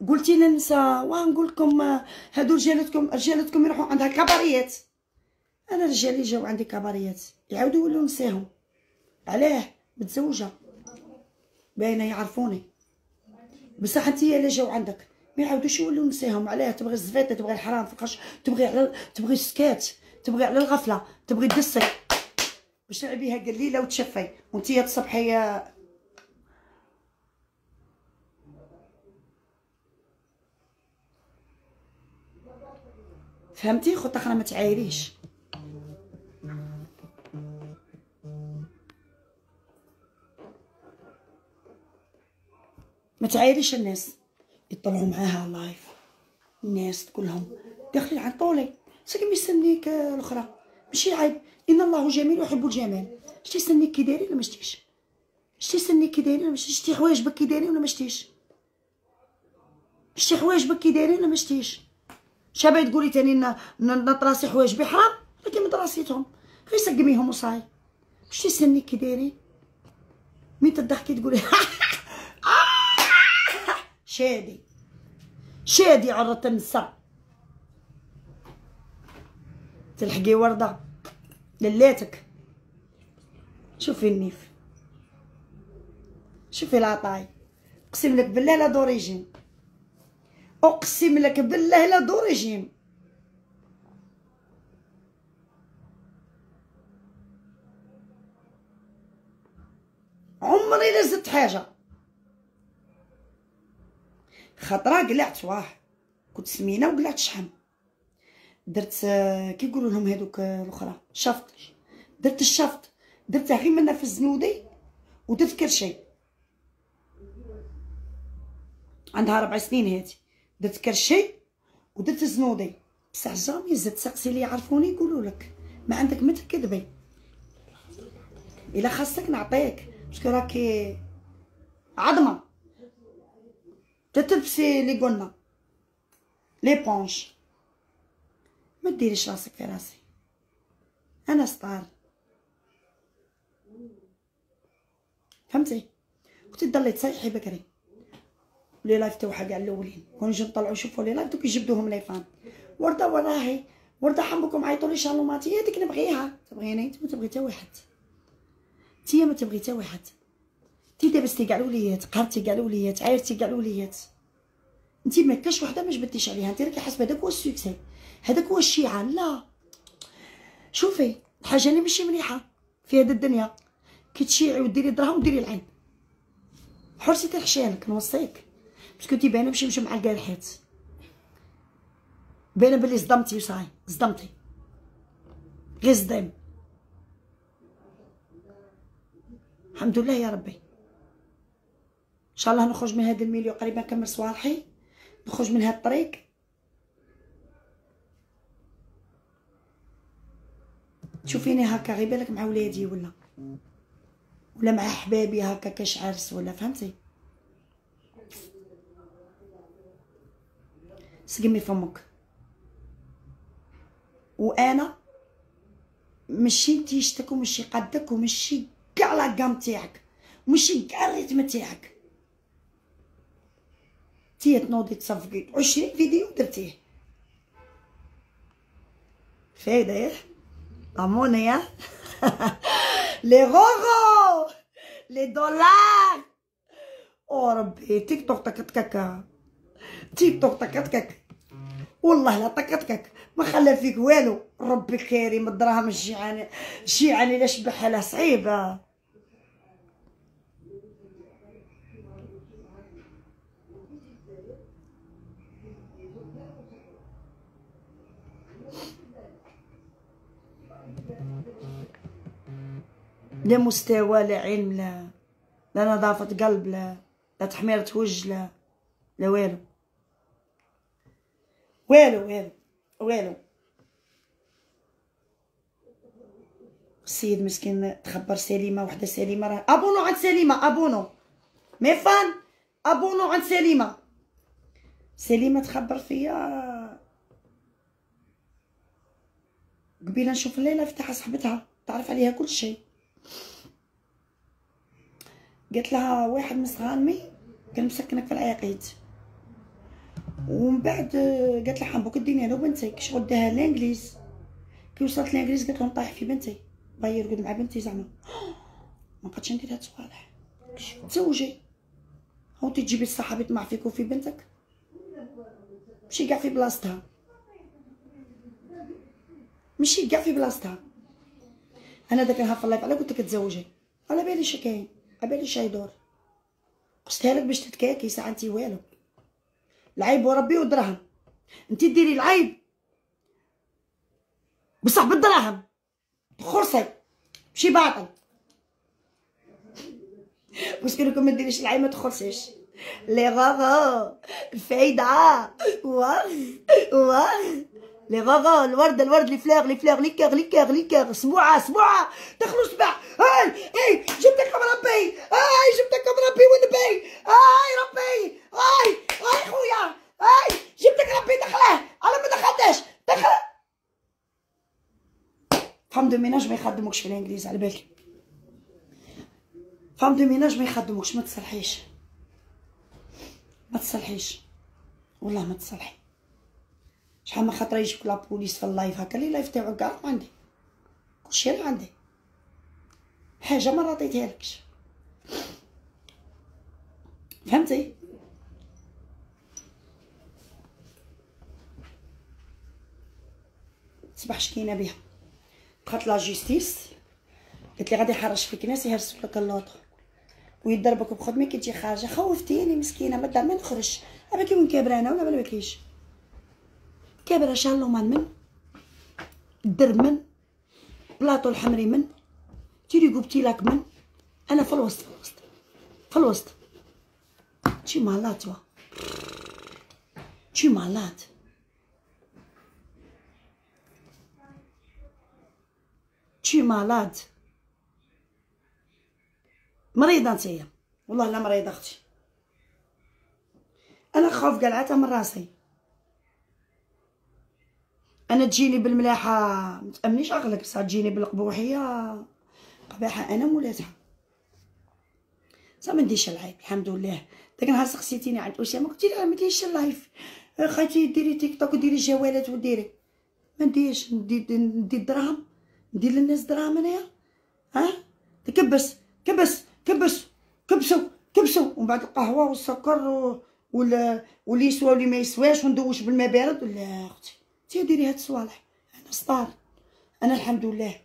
قلتي للنساء ونقول لكم هادو رجالتكم يروحوا عندها كباريات. انا رجالي جاو عندي كباريات يعاودوا يولوا نساهم. علاه؟ متزوجه باينه يعرفوني. بصح انتيا اللي جاو عندك ما يعاودوش يولوا نساهم. علاه؟ تبغي الزفاته، تبغي الحرام فقاش، تبغي السكات، تبغي على الغفله، تبغي تدسي باش تلعبيها قليله وتشفي وانتيا تصبحي. فهمتي؟ خط اخرى ما تعايريش. ما تعايريش الناس يطلعوا معاها لايف. الناس كلهم داخلين عن طولي ساكن مستنيك الاخرى. ماشي عيب، ان الله جميل يحب الجمال. شتي سنيك كي دايرين ولا ما شتيش؟ شتي سنيك كي دايرين ولا ما شتيش؟ شتي حوايجبك كي دايرين ولا ما شتيش؟ شتي حوايجبك كي دايرين ولا ما شتيش؟ شابه تقولي تاني نطراسي حوايجبي حرام، لكن من دراسيتهم غير سقميهم وصاي. شتي سنيك كي دايرين؟ مين تضحكي تقولي شادي عرة النساء. تلحقي وردة لليتك. شوفي النيف، شوفي العطاي. اقسم لك بالله لا دوريجين، اقسم لك بالله لا دوريجين. عمري لا زدت حاجه. خطره قلعت كنت سمينه وقلعت شحم. درت كي يقولوا لهم هذوك الاخرى شفط. درت الشفط، درتها غير من في الزنودي ودرت كرشي. عندها 4 سنين هادي. درت كرشي ودرت زنودي. بصح جامي زدت سقسي اللي يعرفوني يقولوا لك ما عندك ما تكذبي. الا خاصك نعطيك باسكو راكي عظمه. تتلبسي اللي قلنا لي بونش. ما ديريش راسك في راسي، انا ستار. فهمتي؟ كنتي تضلي تصيحي بكري. لي لايف توحى كاع الاولين كون نجيو نطلعو نشوفو لي لايف دوك يجبدوهم لي فان. ورده وراهي ورده حمكم عيطوا لي شالوماتي هذيك نبغيها. تبغيني؟ انت ما تبغي حتى واحد. انتيا ما تبغي حتى واحد. انتي دابستي كاع الوليات، قهرتي كاع الوليات، عايرتي كاع الوليات. انتي ما كاش وحده ما جبدتيش عليها. انتي راكي حاسبه هذاك هو السوكسي، هذاك هو الشيعان. لا شوفي الحاجه اللي ماشي مليحه في هذه الدنيا كي تشيعي وديري دراهم وديري العين. حرصي تخشينك نوصيك باسكو انتي باينه مشي مع القالحات. باينه بلي صدمتي وصاي صدمتي غير صدام. الحمد لله يا ربي. ان شاء الله نخرج من هذا الميليو قريبا نكمل صوالحي، نخرج من هذا الطريق. تشوفيني هكا غير بالك مع ولادي ولا مع احبابي هكا كاش عرس ولا. فهمتي؟ سقمي فمك. وانا ماشي نتيشتك وماشي قدك وماشي كاع لاكام تاعك وماشي كاع الريتم تاعك. تي تنوضي تصفقي 20 فيديو درتيه. فايده ياه اموني يا لي غوغو لي دولار. او ربي تيك توك تكتكك، تيك توك تكتكك والله لا تكتكك ما خلى فيك والو. ربي الكريم الدراهم الشيعاني لا شبح لها صعيبه. لا مستوى لا علم لا نظافة قلب لا تحميرة وجه لا والو والو والو والو. السيد مسكين تخبر سليمة وحدة سليمة راه ابونو عند سليمة. ابونو ميفان ابونو عند سليمة. سليمة تخبر فيا قبيله نشوف الليلة فتح صاحبتها تعرف عليها كل شيء. قالت لها واحد من صغارمي كان مسكنك في العقيد. ومن بعد قالت لي حنبوك اديني انا وبنتي شغل داها الانجليز. كي وصلت الانجليز قالت لهم طايح في بنتي، باغي يرقد مع بنتي زعما. ما بقاتش ندير هاد الصوالح. تزوجي هاو تجيبي الصحابي يطمع فيك وفي بنتك، ماشي كاع في بلاصتها، ماشي كاع في بلاصتها. انا داك النهار في اللايف على قلت لك تزوجي، على باليش كاين، على باليش يدور. قصتها لك باش تتكاكي ساعه انتي والو. العيب وربي ودراهم، انتي ديري العيب بصح بالدراهم خرصي ماشي باطل. باسكو كون ما ديريش العيب ما تخرصيش. لي غاغا الفايده واه لي غاغا الورد لي فلاغ لي كيغ سبوعه دخلوا سبع. هاي جبتكم ربي، جبتكم ربي ونبي، ربي خويا، جبتك ربي دخله انا ما دخلتش دخل. فهم دو ميناج ما يخدموكش في الانجليز على بالك. فهم دو ميناج ما يخدموكش، ما تصلحيش والله ما تصلحي. شحال من خطره يجيك لا بوليس في اللايف هكا، لي لايف تاعو كاع عندي كلشي راه عندي، حاجه ما راضيتها لكش، فهمتي؟ تصبح شكينا بها. بقات لا جوستيس قلت لي غادي يحرش فيك ناس يهرسوا لك اللوطو ويضربك بخدمه كي تجي خارجه. خوفتيني مسكينه ما الدار ما نخرجش. اباكي وين كابره انا ولا ما باكيش كابره شالو من الدرب من بلاطو الحمري من تيري قبتي لك من انا في الوسط تشي مالات تشي مالات. تشي مالاد مريضه نتيا والله لا مريضه اختي. انا خوف قلعتها من راسي. انا تجيني بالملاحه متامنيش اغلق، بصح تجيني بالقبوحيه قباحه انا مولاتها. صح ما نديرش العيب الحمد لله. داك النهار سقسيتيني عند اسامه قلت لها ما ديريش اللايف خايتي ديري تيك توك وديري جوالات وديري. ما نديرش ندير دراهم، ندير للناس دراهم انايا. كبسوا ومن بعد القهوه والسكر واللي يسوى واللي ما يسواش وندوش بالماء بارد. لا اختي انتي ديري هاد الصوالح. انا سطار انا الحمد لله.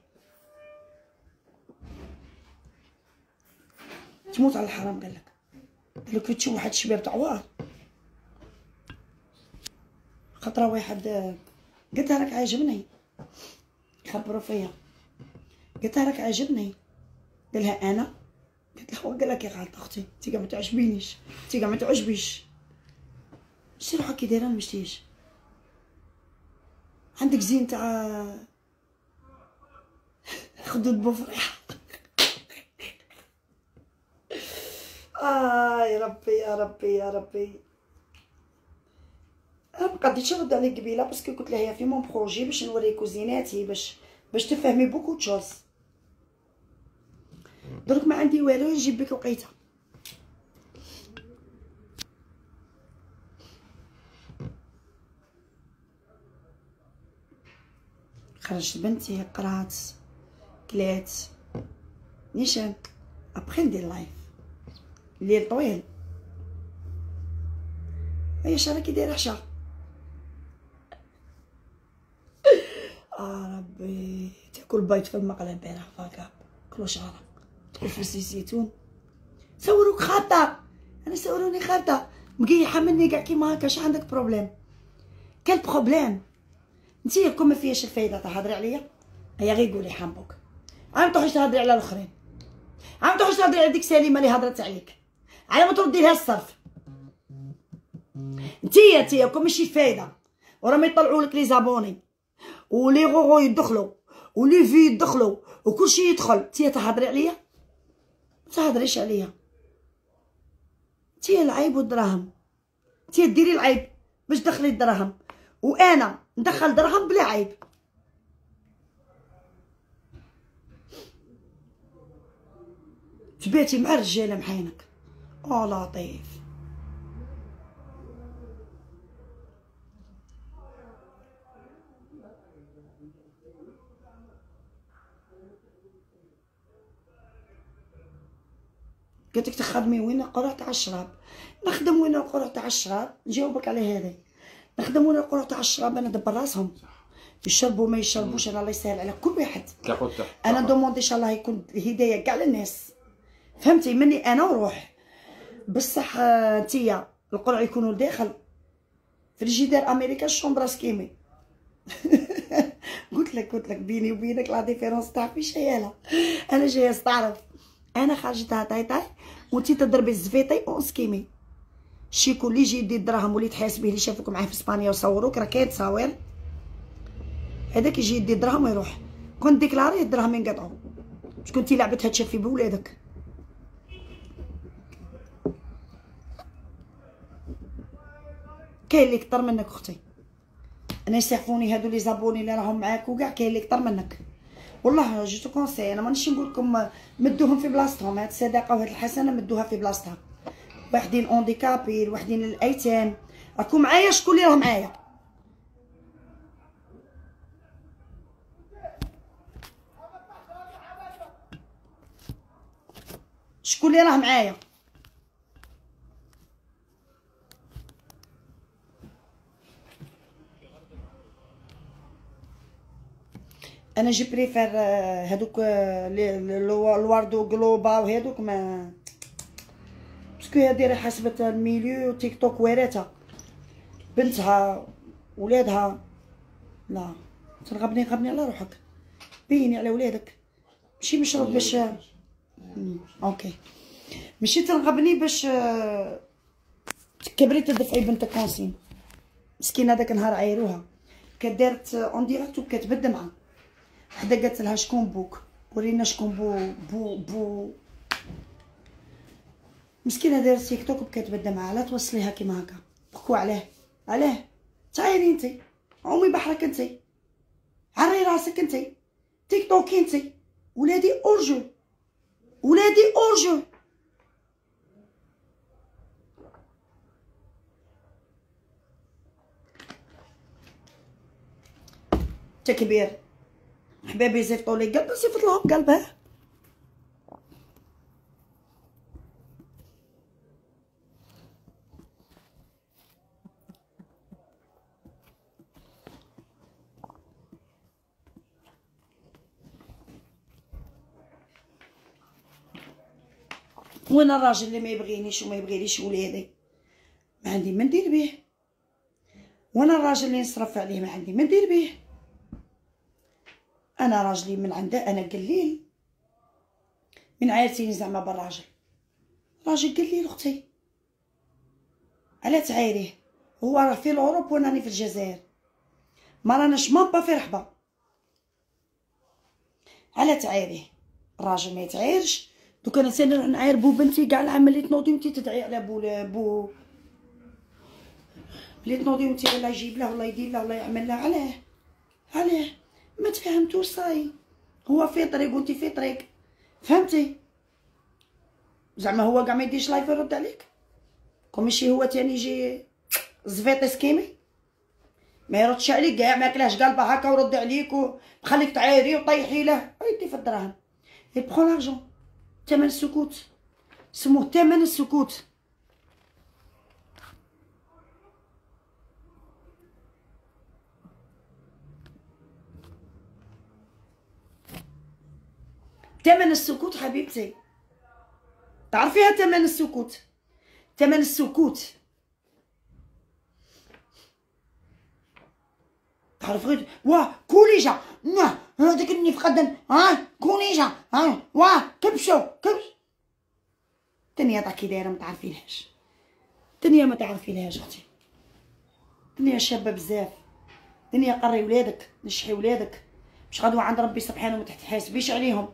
تموت على الحرام قالك كي تشوف واحد الشباب تعوار. خطره واحد قلتها راك عاجبني خبروا فيا، قلتها راك عاجبني قالها انا قلت له قال لك يا غلط اختي انتي كاع ما تعجبينيش، انتي كاع ما تعجبيش. شتي روحك كي دايره مشتيش عندك زين تاع خدود بوفريح. يا ربي انا مقديتش نرد عليك قبيله باسكو قلت لها هي في مون بروجي باش نوري كوزيناتي باش تفهمي بوكو تشوز. درك ما عندي والو نجيب بك وقيته. خرجت بنتي قرات كلات نيشان ابخي ندير لايف الليل طويل. هيا شراكي دايره حشا. ربي تاكل بيض في المقله البارح فاكا كلو شعره تدخل في الزيتون. صوروك خاطه انا صوروني خاطه مقيحه مني كاع كيما هكا. اش عندك بروبليم؟ كان بروبليم نتيا كون ما فيهاش الفايده تهضري عليا. هيا غير قولي حنبوك عام تروحيش تهضري على الاخرين، عام تروحيش تهضري على ديك سليمه اللي هضرت عليك على ما تردي لها الصرف. نتيا كون ماشي فايده وراهم يطلعوا لك لي زابوني ولي غوغو يدخلوا ولي في يدخلوا وكلشي يدخل نتيا تهضري عليا. ما تهضريش عليا نتيا العيب والدراهم. نتيا ديري العيب باش تدخلي الدراهم وانا ندخل دراهم بلا عيب. تباتي مع الرجاله محينك لطيف. قالت لك تخدمي وين؟ قرعه تاع الشراب. نخدم وين القرعه تاع الشراب؟ نجاوبك على هذا. نخدم وين القرعه تاع الشراب؟ انا دبر راسهم يشربوا ما يشربوش، انا الله يسهل على كل واحد. انا دوموندي ان شاء الله يكون الهدايه كاع للناس، فهمتي مني انا وروح. بصح انتيا القرع يكونوا داخل فريجيدير امريكا الشومبرا سكيمي. قلت لك بيني وبينك لا ديفيرونس تاع في شياله. انا جايه تعرف انا خرجتها تاي وانتي تضربي الزفيطي اون سكيمي. شيكو اللي يجي يدي الدراهم واللي تحاسبيه اللي شافوك معاه في اسبانيا وصوروك راه كاين تصاوير، هذاك يجي يدي الدراهم ويروح. كون ديكلاري الدراهم ينقطعوا. شكون انتي لعبتها تشافي بولادك؟ كاين اللي كثر منك اختي. انا يسحفوني هادو لي زابوني اللي راهم معاك وكاع، كاين اللي كثر منك والله. جو تو كونساي، انا مانيش نقول لكم مدوهم في بلاصتهم، هاد الصداقه وهاد الحسنه مدوها في بلاصتها. واحدين اونديكابي، واحدين الايتام. راكم معايا؟ شكون اللي راه معايا؟ شكون اللي راه معايا؟ انا جي بريفير هادوك الواردو جلوبا وهادوك، ما باسكو هادي راه حسبت الميليو تيك توك واراتها بنتها ولادها. لا تنغبني على روحك، بيني على ولادك، ماشي مشروب باش اوكي، ماشي تنغبني باش تكبري تدفعي بنتك كونسين. مسكينه داك النهار عايروها كدارت اون ديريكت وبكات بالدمعه. حدا قالت لها شكون بوك؟ ورينا شكون بو مسكينه دارت تيك توك وبكات بالدمعه. لا توصليها كيما هكا. بكوا علاه تعايري انتي؟ عومي بحرك انتي، عري راسك انتي، تيك توك انتي. ولادي اورجو، ولادي اورجو. تكبير حبابي يصيفطوا لي قلب، نصيفط لهم قلبه. وانا الراجل اللي ما يبغينيش وما يبغيليش ولادي ما عندي ما ندير بيه، وانا الراجل اللي نصرف عليه ما عندي ما ندير بيه. انا راجلي من عنده انا قليل، من عائلتي زعما بالراجل، راجل قليل اختي. علاه تعايريه؟ هو راه في الاوروب وانا راني في الجزائر، ما راناش مابا في رحبه. علاه تعايريه؟ الراجل ما يتعايرش. دوك انا ثاني نروح نعاير بو بنتي كاع العام اللي تنوضي وانتي تدعي على بو اللي تنوضي وانتي الله يجيب له والله يدير له والله يعمل له. علاه ما تفهمتوش؟ صاي هو في طريق وانتي في طريق، فهمتي؟ زعما هو كاع ما يديش لايف يرد عليك، كون ماشي هو تاني يجي زفيطي سكيمي ما يردش عليك كاع، ما كلاش قلبه هكا ورد عليك وخليك تعايري وطيحي له. يدي في الدراهم يبخون لارجون. ثمن السكوت سموه ثمن السكوت. ثمن السكوت حبيبتي، تعرفيها ثمن السكوت؟ ثمن السكوت تعرف غير واه كوليجا هذاك اللي في غدا كوليجا واه كبشو الدنيا طاكي دايره ما تعرفيلهاش، الدنيا ما تعرفيلهاش اختي. الدنيا شابه بزاف، الدنيا قري ولادك نشحي ولادك باش غدوه عند ربي سبحانه وما تحاسبيش عليهم.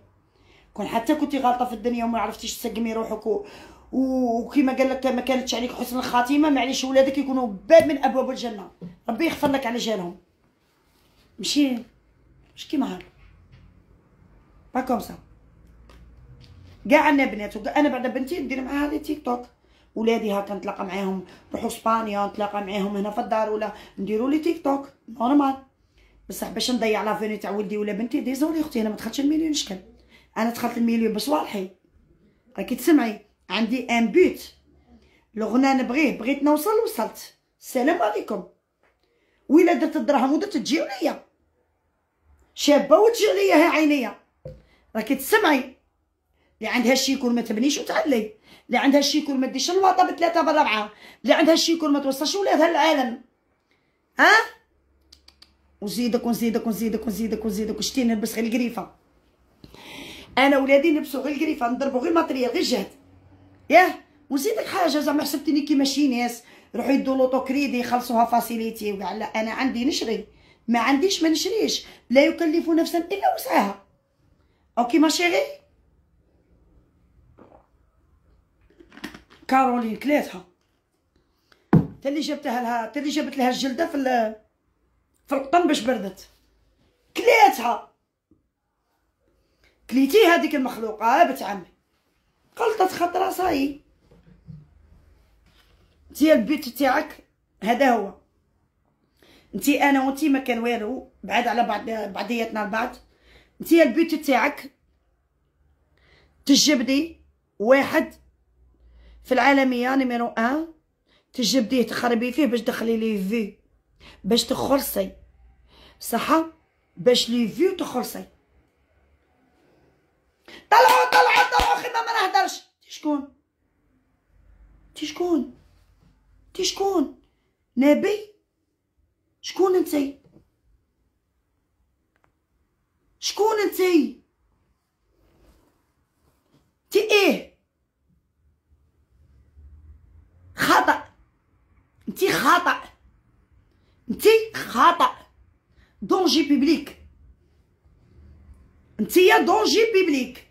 كون حتى كنتي غلطه في الدنيا وما عرفتيش تسقمي روحك وكيما قال لك ما كانتش عليك حسن الخاتمه، معليش ولادك يكونوا باب من ابواب الجنه، ربي يغفر لك على جالهم. مش كيما هكا با كوم سا. كاع عندنا بنات، انا بعد بنتي ندير معاها لي تيك توك، ولادي هكا نتلاقى معاهم نروحو اسبانيا نتلاقى معاهم هنا في الدار ولا نديرو لي تيك توك نورمال. بصح باش نضيع لافوني تاع ولدي ولا بنتي ديزولي اختي، انا ما دخلتش المليون شكل، انا دخلت المليون بصوالحي. راكي تسمعي عندي ان بوت، الغنى نبغيه، بغيت نوصل وصلت. السلام عليكم. وإلا درت الدراهم ودرت تجيو ليا شابه وتجي ليا ها عينيا. راكي تسمعي اللي عندها الشيكور ما تبنيش وتعلي، اللي عندها الشيكور ما ديش الواطه بثلاثه بالربعه، اللي عندها الشيكور ما توصلش ولادها للعالم. ها وزيدك ونزيدك ونزيدك ونزيدك ونزيدك. شتي نلبس غير القريفه، انا ولادي نلبسوا غير القريفه، نضربوا غير ماتريال غير جهد. ياه ونزيدك حاجه، زعما حسبتني كيما شي ناس يروحوا يدوا لوطو كريدي يخلصوها فاسيليتي وكاع. لا انا عندي نشري، ما عنديش ما نشريش. لا يكلف نفسا الا وسعها. اوكي ما شيري. كارولين كلاتها، تاللي جبتها لها، تاللي جابت لها الجلده في القطن باش بردت، كلاتها. كليتي هذيك المخلوقه بنت عمي، غلطت خطره صاي. انتي البيت تاعك هذا هو، انتي انا وانتي ما كان والو، بعاد على بعضياتنا البعض. انتي البيت تاعك تجبدي واحد في العالميه نيميرو 1، تجبديه تخربي فيه باش تدخلي لي في، باش تخلصي صح، باش لي في تخلصي. طلعوا طلعوا طلعوا خدمه ما نهدرش. انتي شكون؟ انتي شكون؟ انتي شكون؟ نبي؟ شكون انتي؟ شكون انتي؟ انتي ايه؟ خطأ، انتي خطأ، انتي خطأ، دونجي بيبليك، انتي يا دونجي بيبليك.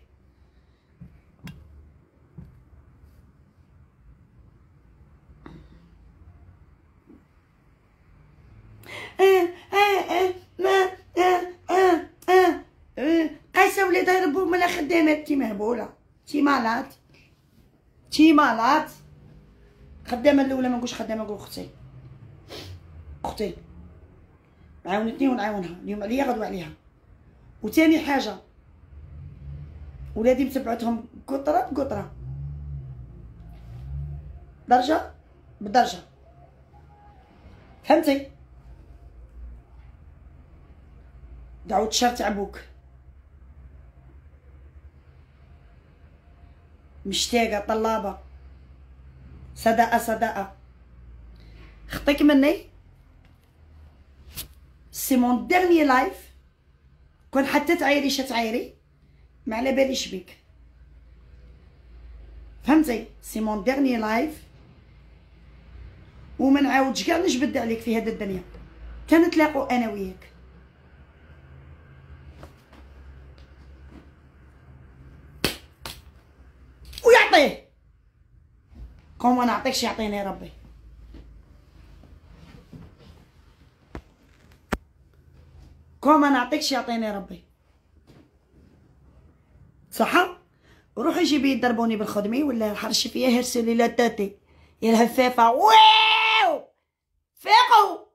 قايسه ولادها يربوا من خدامات. تي مهبوله، تي مالات، تي مالات. خدامه الاولى ما نقولش خدامه، نقول اختي، اختي عاونتني ونعاونها، اليوم عليا غدوه عليها. وثاني حاجه ولادي متبعتهم قطره بقطره، درجه بدرجه، فهمتي؟ دعوت شر تاع بوك، مشتاقه طلابه، صداقه صداقه. خطيك مني، سي مون ديرني لايف. كون حتى تعايري شتعايري ما على باليش بيك، فهمتي؟ سي مون ديرني لايف، وما نعاودش كاع نجبد عليك في هذه الدنيا. كنتلاقوا انا وياك. ويعطيه كون ما نعطيكش يعطيني ربي. كون ما نعطيكش يعطيني ربي، صح؟ روحي جيبي يضربوني بالخدمي ولا حرشي فيا هرسلي لا تاتي يا الهفافه. واو فيقوا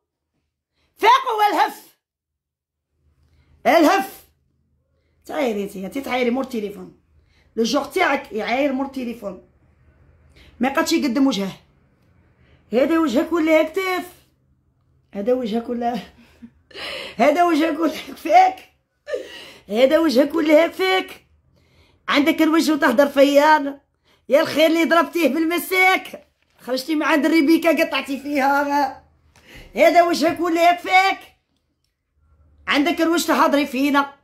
فيقوا والهف الهف. تعايري انتي تعايري مور التليفون، لو جوغ تاعك يعاير مور التليفون، ما يقدش يقدم وجهه. هذا وجهك ولا كتاف، هذا وجهك ولا هذا وجهك ولا كفاك، هذا وجهك ولا كفاك. عندك الوجه وتهدر فيا يا الخير اللي ضربتيه بالمساك، خرجتي مع عند الريبيكا قطعتي فيها. هذا وجهك ولا كفاك. عندك الوجه تهضري فينا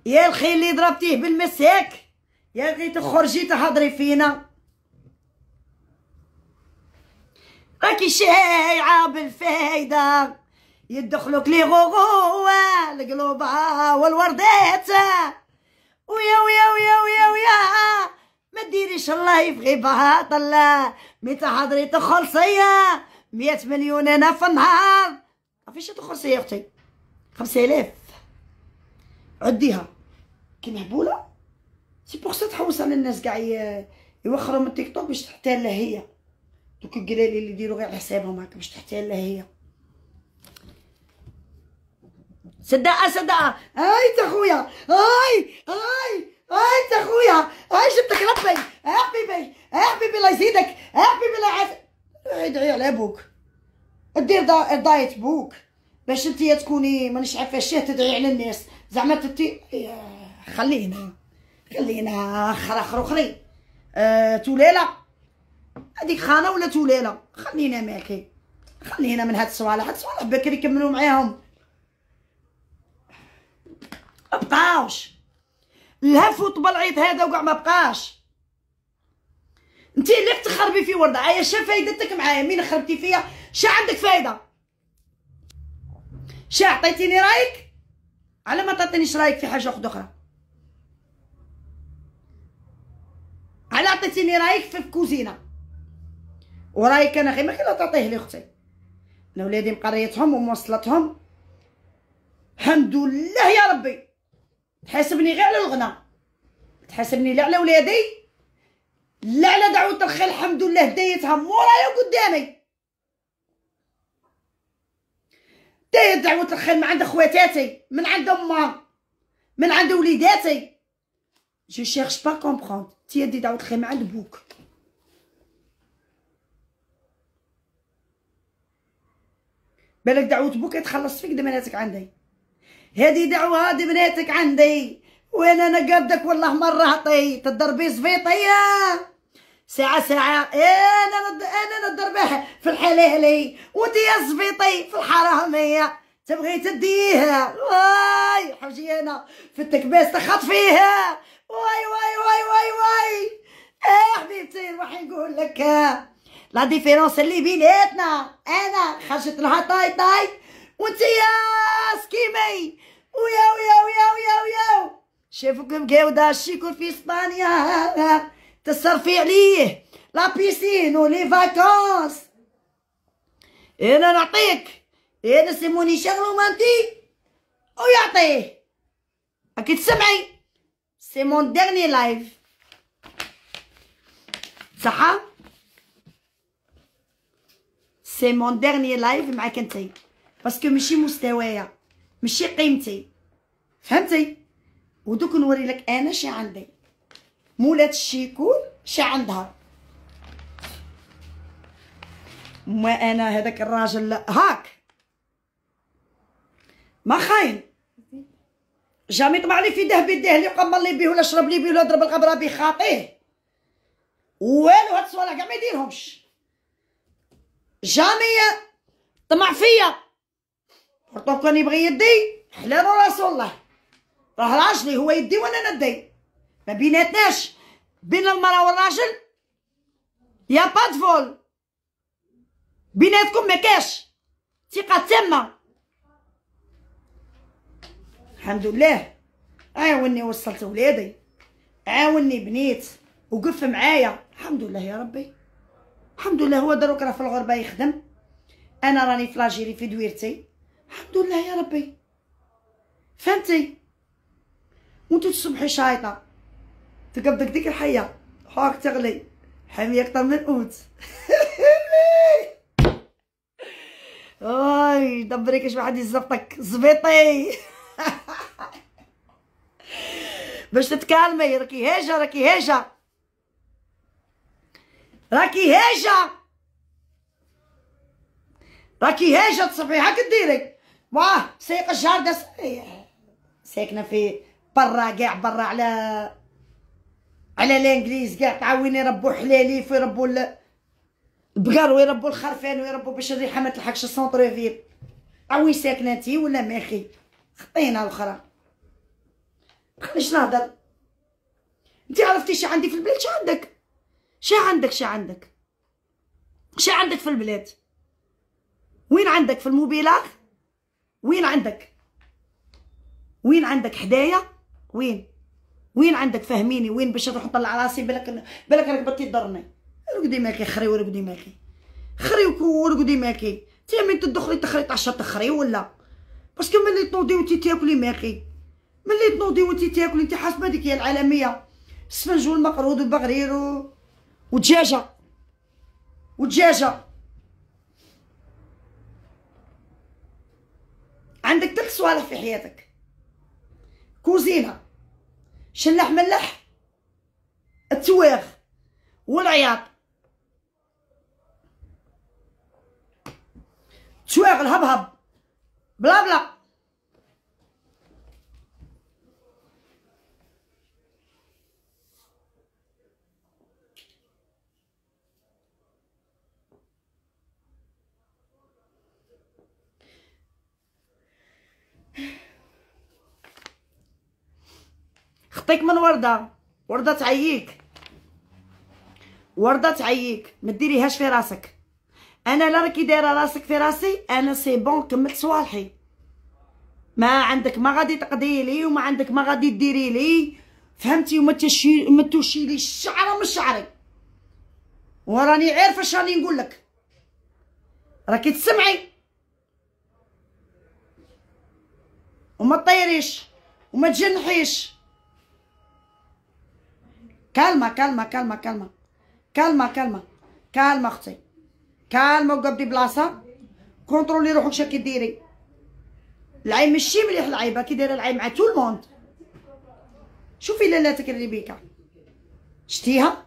يا الخير اللي ضربتيه بالمساك، يا اخي تخرجي تهضري فينا. راكي شايعه بالفايده، يدخلوك لي غوغو القلوبه والوردات. ويا ويا ويا ويا ويا ما ديريش الله يبغي باطل، مي تحضري تخلصي 100 مليون انا في النهار. عرفتيش تخلصي يا اختي؟ 5000 عديها كي مهبوله. سي بوغ سا تحوس على الناس كاع يوخروا من تيك توك باش تحتال لها هي. دوك القلالي اللي يديروا غير على حسابهم هكا باش تحتال لها هي. صدقه صدقه. هاي تا خويا، هاي تا خويا، هاي جبتك ربي. يا حبيبي يا حبيبي دير دايت بوك باش نتيا تكوني مانيش عارفه شيه تدعي على الناس زعما تتي. خلينا اخر اخرين. توليله هذيك خانه ولا توليله، خلينا ماكي، خلينا من هاد الصوالح. هاد الصوالح بكري كملوا معاهم، مبقاوش الهفوت بالعيط هذا وكاع ما بقاش. انتي اللي تخربي في ورده. عايا شا فايدتك معايا؟ مين خربتي فيا؟ شا عندك فايده؟ شا عطيتيني رايك؟ على ما تعطينيش رايك في حاجه اخرى؟ على عطيتيني رايك في الكوزينه، ورايك انا غير ما كاين تعطيه لي اختي. انا ولادي مقريتهم وموصلتهم الحمد لله يا ربي. تحاسبني غير على الغنى، تحاسبني لا على ولادي لا على دعوة الخير. الحمد لله دايتها مورايا وقدامي. دايت دعوة الخير من عند خواتاتي، من عند امها، من عند وليداتي. جو شيرش با كومبروند. تي دي دعوة الخير من عند بوك. بالك دعوة بوك يتخلص فيك دمناتك عندي. هذه دعوة هذه بناتك عندي، وانا نقدك والله مرة عطيت تضربي زفيطية ساعة انا نضربها في الحلالي وانت يا زفيطي في الحرامية تبغي تديها. واي حوجي انا في التكباس تخطفيها. واي واي واي واي واي. حبيبتي نروح نقول لك لا ديفيرونس اللي بيناتنا. انا خرجت لها طاي وانت يا سكيمي ويا شافوك مقاودة الشيكول في اسبانيا تصرفي عليه لا بيسين ولي فاكونس. انا نعطيك، انا سموني شغل مانتي ويعطيه. اكيد تسمعي سي مون ديرني لايف صح؟ سي مون ديرني لايف معاك انتي، باسكو ماشي مستوايا ماشي قيمتي، فهمتي؟ ودوك نوري لك انا شي عندي. مولات الشيكول شي عندها. ما انا هذاك الراجل هاك ما خاين جامي طمع لي في ذهب يديه لي وقمر لي بيه ولا شرب لي بيه ولا ضرب الغبره بيه خاطيه والو. هاد الصوالح كاع ما يديرهمش. جامي طمع فيا برطو كان يبغي يدي حلال رسول الله. راه راجلي هو يدي وانا ندي، ما بيناتناش بين المراه والراجل يا با دفول. بيناتكم ما كاش ثقه تامه. الحمد لله عاوني وصلت ولادي، عاوني بنيت وقف معايا. الحمد لله يا ربي الحمد لله. هو دروك راه في الغربه يخدم، انا راني في لاجيري في دويرتي. الحمد لله يا ربي فهمتي؟ وانتو تصبحي شايطه تقبضك ديك الحيه هاك تغلي حاميه اكثر من اوت. اي دبريك اش واحد يزبطك زبيطي. باش تتكالمي راكي هاجه راكي هاجه راكي هاجه راكي هاجه تصبحي هاك ديري. واه سايق الشهر دا ساكنه في برا كاع برا على الانجليز كاع. تعاوني يربو حلاليف ويربو البقر ويربو الخرفان ويربو باش الريحه ما تلحقش السونطر فيل. وين ساكنه انتي ولا ماخي؟ خطينا الاخرى خليش نهضر. انتي عرفتي شي عندي في البلاد؟ شي عندك شي عندك شي عندك شي عندك في البلاد؟ وين عندك في الموبيلات؟ وين عندك؟ وين عندك حدايا؟ وين عندك؟ فهميني وين باش نروح نطلع راسي بالك راك بطي تضرني. رقدي ماكي خري ورقدي ماكي خري ورقدي ماكي. تي من تدخلي تخري طاشا تخري ولا باسكو ملي تنوضي وانتي تاكلي ماكي، ملي تنوضي وانتي تاكلي انتي حاسبه هذيك هي العالميه. السفنج والمقرود والبغرير ودجاجه عندك 3 صوالح في حياتك: كوزينه، شلح ملح، التواغ والعياط. تشواغل هبهب بلا بلا. خطيك من وردة، وردة تعييك، وردة تعييك، ما ديريهاش في راسك. انا لا راكي دايره راسك في راسي، انا سي بون كملت صوالحي. ما عندك ما غادي تقضي لي وما عندك ما غادي ديري لي، فهمتي؟ وما توشي لي الشعره من شعري، وراني عارفه اش راني نقول لك. راكي تسمعي وما تطيريش وما تجنحيش. كالمه كالمه كالمه كالمه كالمه كالمه كالمه اختي، كالمه وقبدي بلاصه، كونترولي روحك شاكي ديري. العين ماشي مليح العيبه كي دايره العين مع تو الموند. شوفي لالاتك الريبيكا شتيها؟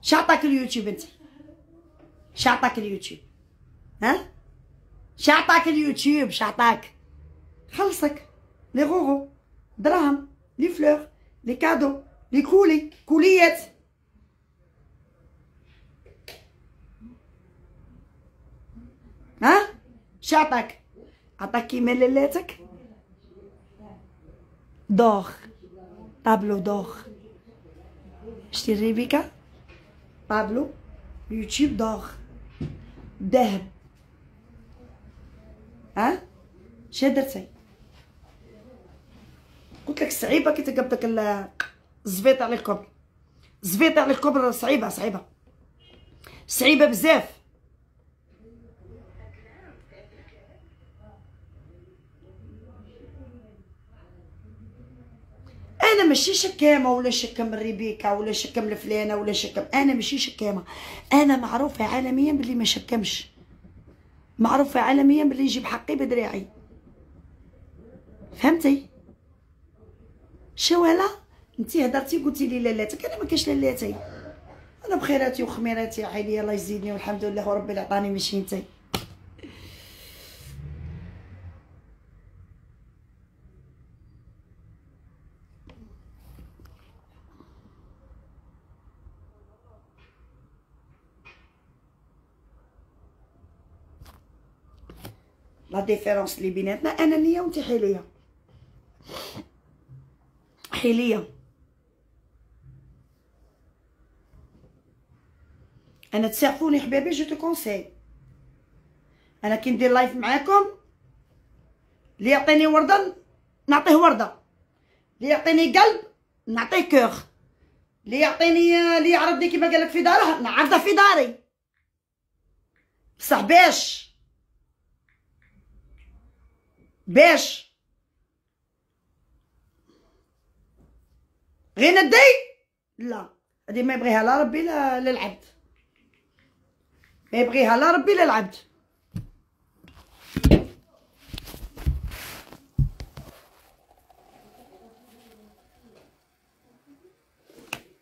شعطاك اليوتيوب انت؟ شعطاك اليوتيوب؟ ها؟ شعطاك اليوتيوب؟ شعطاك خلصك لي غوغو، دراهم، لي فلور، لي كادو، لي كولي، كوليات. ها؟ شعطاك؟ عطاك كيما لالاتك دوغ، طابلو دوغ. شتي ريبيكا؟ طابلو يوتيوب دوغ، ذهب. ها؟ شا درتي؟ قلت لك صعيبه كي تقبضك الزفيط على الكبر، الزفيط على الكبر صعيبه صعيبه صعيبه بزاف. انا ماشي شكامه ولا شكام الريبيكا ولا شكام الفلانه ولا شكام، انا ماشي شكامه، انا معروفه عالميا باللي ما شكمش، معروفه عالميا باللي نجيب حقي بدراعي، فهمتي؟ شوالا انتي هضرتي قلتي لي لالاتك، انا ما كاش لالاتي، انا بخيراتي وخميراتي عيني الله يزيدني والحمد لله وربي اللي عطاني ماشي نتي. لا ديفيرونس اللي بيناتنا انانيه وانتي حيليه، حيليه. انا تسعفوني حبابي، جو تو كونساي، انا كي ندير لايف معاكم اللي يعطيني ورده نعطيه ورده، اللي يعطيني قلب نعطيه كوغ، اللي يعطيني اللي يعرضني كيما قالك في داره نعرضه في داري، بصح باش غير ندي لا، هادي ما يبغيها لا ربي لا للعبد، ما يبغيها لا ربي لا العبد.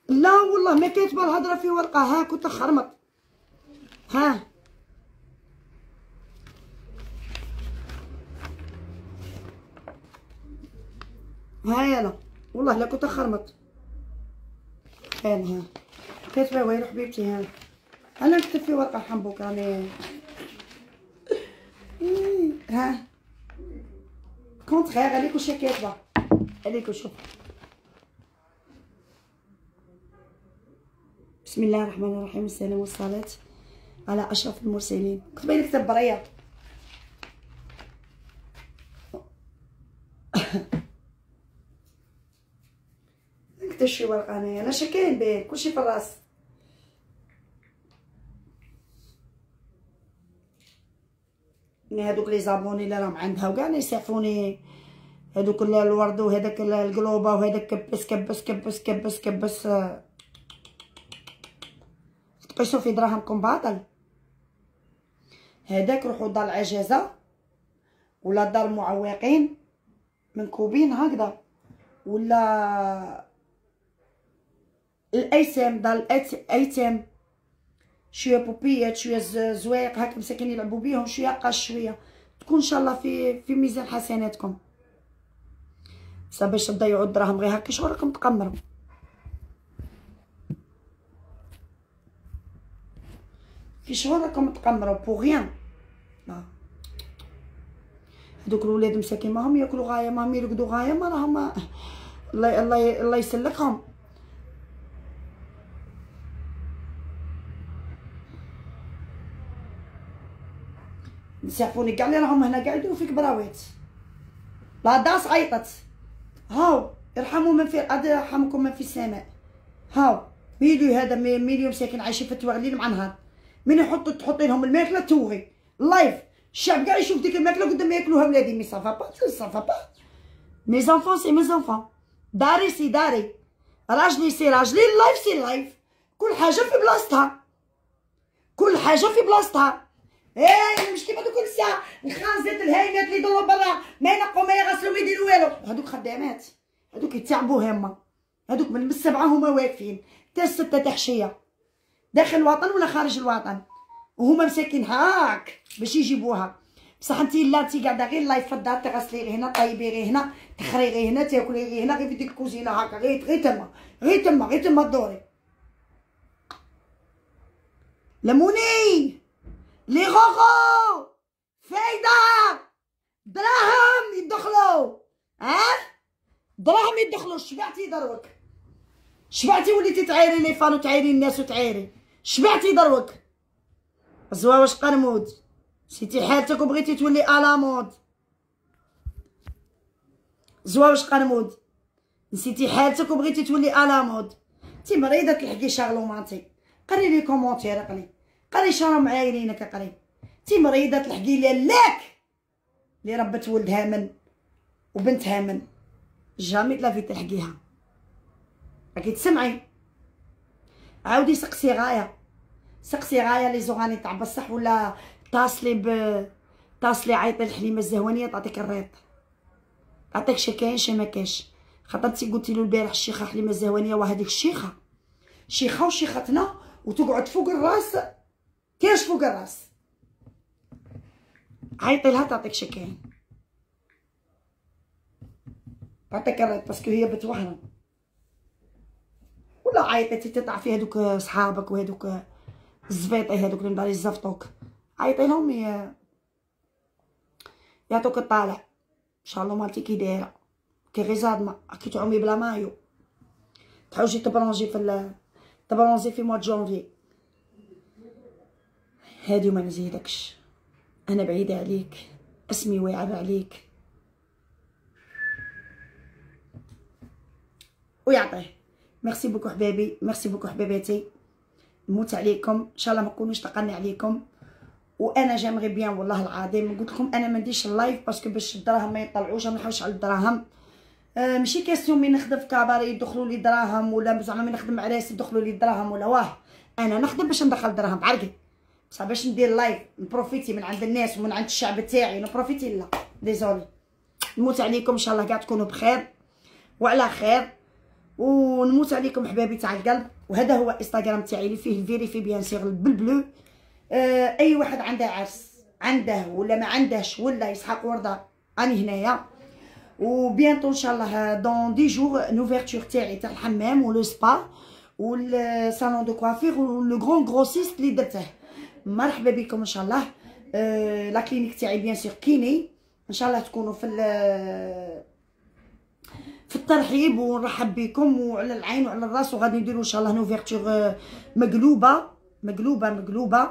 لا والله ما كاتبه الهضره في ورقه، ها كنت خرمط، ها ها يلا والله لا كنت خرمط، ها كاتبه ويلو حبيبتي، ها انا نكتب في ورقه حنبوك راني ها كونتخير عليك وش كاتبه عليك وشوف. بسم الله الرحمن الرحيم، السلام والصلاة على أشرف المرسلين. كتبي لي كتاب برية نكتب شي ورقة انايا، انا شكاين بيه كلشي في الراس. هادوك لي زابوني اللي راهم عندها وكاع يسعفوني، هادوك الورد وهداك القلوبه وهداك كبس كبس كبس كبس كبس، تقيسو في دراهمكم باطل. هداك روحو دار العجازه ولا دار المعوقين منكوبين هكذا، ولا الايتام دار الايتام شويه بوبيات، شويه زوايق هكا مساكين يلعبوا بيهم، شويه قاش شويه، تكون ان شاء الله في ميزان حسناتكم. بصح باش تضيعوا الدراهم غير هكا شغل راكم تقمروا. في شغل راكم تقمروا بوغ غيان. هذوك الولاد مساكين ماهم ياكلوا غايه، ماهم يرقدوا غايه، ما راهم الله يسلكهم. نسافوني كاع اللي راهم هنا كاع يديروا فيك براويت. لا داس عيطت، هاو ارحموا من في الارض يرحمكم من في السماء. هاو ميليو هذا ميليو مساكين عايشين في التوغ الليل مع نهار، من تحطي لهم الماكله توغي لايف، الشعب كاع يشوف ديك الماكله قدام ياكلوها ولادي. مي صافا با صافا با، مي زانفون سي مي زانفون، داري سي داري، راجلي سي راجلي، اللايف سي لايف، كل حاجه في بلاصتها، كل حاجه في بلاصتها. ايه مش كيما دوك الساعه الخازات الهايمات اللي يدوروا برا ما ينقوا ما يغسلوا ما يديروا والو، هذوك خدامات، هذوك يتعبوا هما، هذوك من السبعه هما واقفين حتى السته تحشيه داخل الوطن ولا خارج الوطن، وهما مساكين هاك باش يجيبوها. بصح انت لا انت قاعده غير لايف في الدار، تغسلي غير هنا، طيبي غير هنا، تخري غير هنا، تاكلي غير هنا، غير في ديك الكوزينه هاكا، غير تما غير تما غير تما دوري. لموني لي غوغو فايده، دراهم يدخلوا، دراهم يدخلوا. شبعتي دروك، شبعتي وليتي تعايري لي فان وتعايري الناس وتعايري، شبعتي دروك. زواوش قرمود، نسيتي حالتك وبغيتي تولي الامود. زواوش قرمود، نسيتي حالتك وبغيتي تولي الامود. انتي مريضه تلحقي شارلومانتي، قري لي كومونتير، قري شراهم عايرينك، قري. انتي مريضه تلحقي لي لاك اللي ربت ولدها من وبنتها من، جامي تلافي تلحقيها. راكي تسمعي؟ عاودي سقسي غايه، سقسي غايه لي زغاني تاع بصح، ولا تصلي عيطي لحليمه الزهوانيه تعطيك الريط، تعطيك شي كاين شي ما كاينش. خاطر انتي قلتي له البارح الشيخه حليمه الزهوانيه، وهذيك الشيخه شيخه وشيختنا وتقعد فوق الراس، كاش فوق الراس، عيطي لها تعطيك شي كاين، تعطيك الريط باسكو هي بتوهرن. ولا عيطي تتعرفي هذوك صحابك وهذوك الزفيطي هذوك اللي مداري يزفطوك، عيطي لهم يعطوك الطالع. ان شاء الله مالتي كي دايره، كي غير صادمه، كي تعومي بلا مايو، تحوجي تبرونجي في موا جونفي. هادي وما نزيدكش، انا بعيده عليك، اسمي واعر عليك. ويعطيه. ميرسي بوكو حبابي، ميرسي بوكو حباباتي، نموت عليكم ان شاء الله ما نكونوش تقني عليكم. وانا جامغي بيان والله العظيم، قلت لكم انا ما نديرش اللايف باسكو باش الدراهم ما يطلعوش، ما نحوش على الدراهم. ماشي كاستيون مي نخدم في كاباري يدخلوا لي دراهم، ولا زعما مي نخدم مع راسي يدخلوا لي دراهم، ولا واه انا نخدم باش ندخل دراهم تعرقي، بصح باش ندير لايف نبروفيتي من عند الناس ومن عند الشعب تاعي نبروفيتي، لا ديزولي. نموت عليكم ان شاء الله كاع تكونوا بخير وعلى خير، ونموت عليكم حبابي تاع القلب. وهذا هو الانستغرام تاعي اللي فيه الفيريفي بيان سيغ بالبلو. اي واحد عنده عرس عنده ولا ما عندهش ولا يسحق ورده راني هنايا. وبيانتو ان شاء الله دون دي جور نوفرتور تاعي تاع الحمام ولو سبا والصالون دو كوافير ولو غران غروسيست اللي درته. مرحبا بكم ان شاء الله. لا كلينيك تاعي بيان سيغ كيني، ان شاء الله تكونوا في الترحيب، ونرحب بكم وعلى العين وعلى الراس. وغادي نديرو ان شاء الله نوفرتور مقلوبه.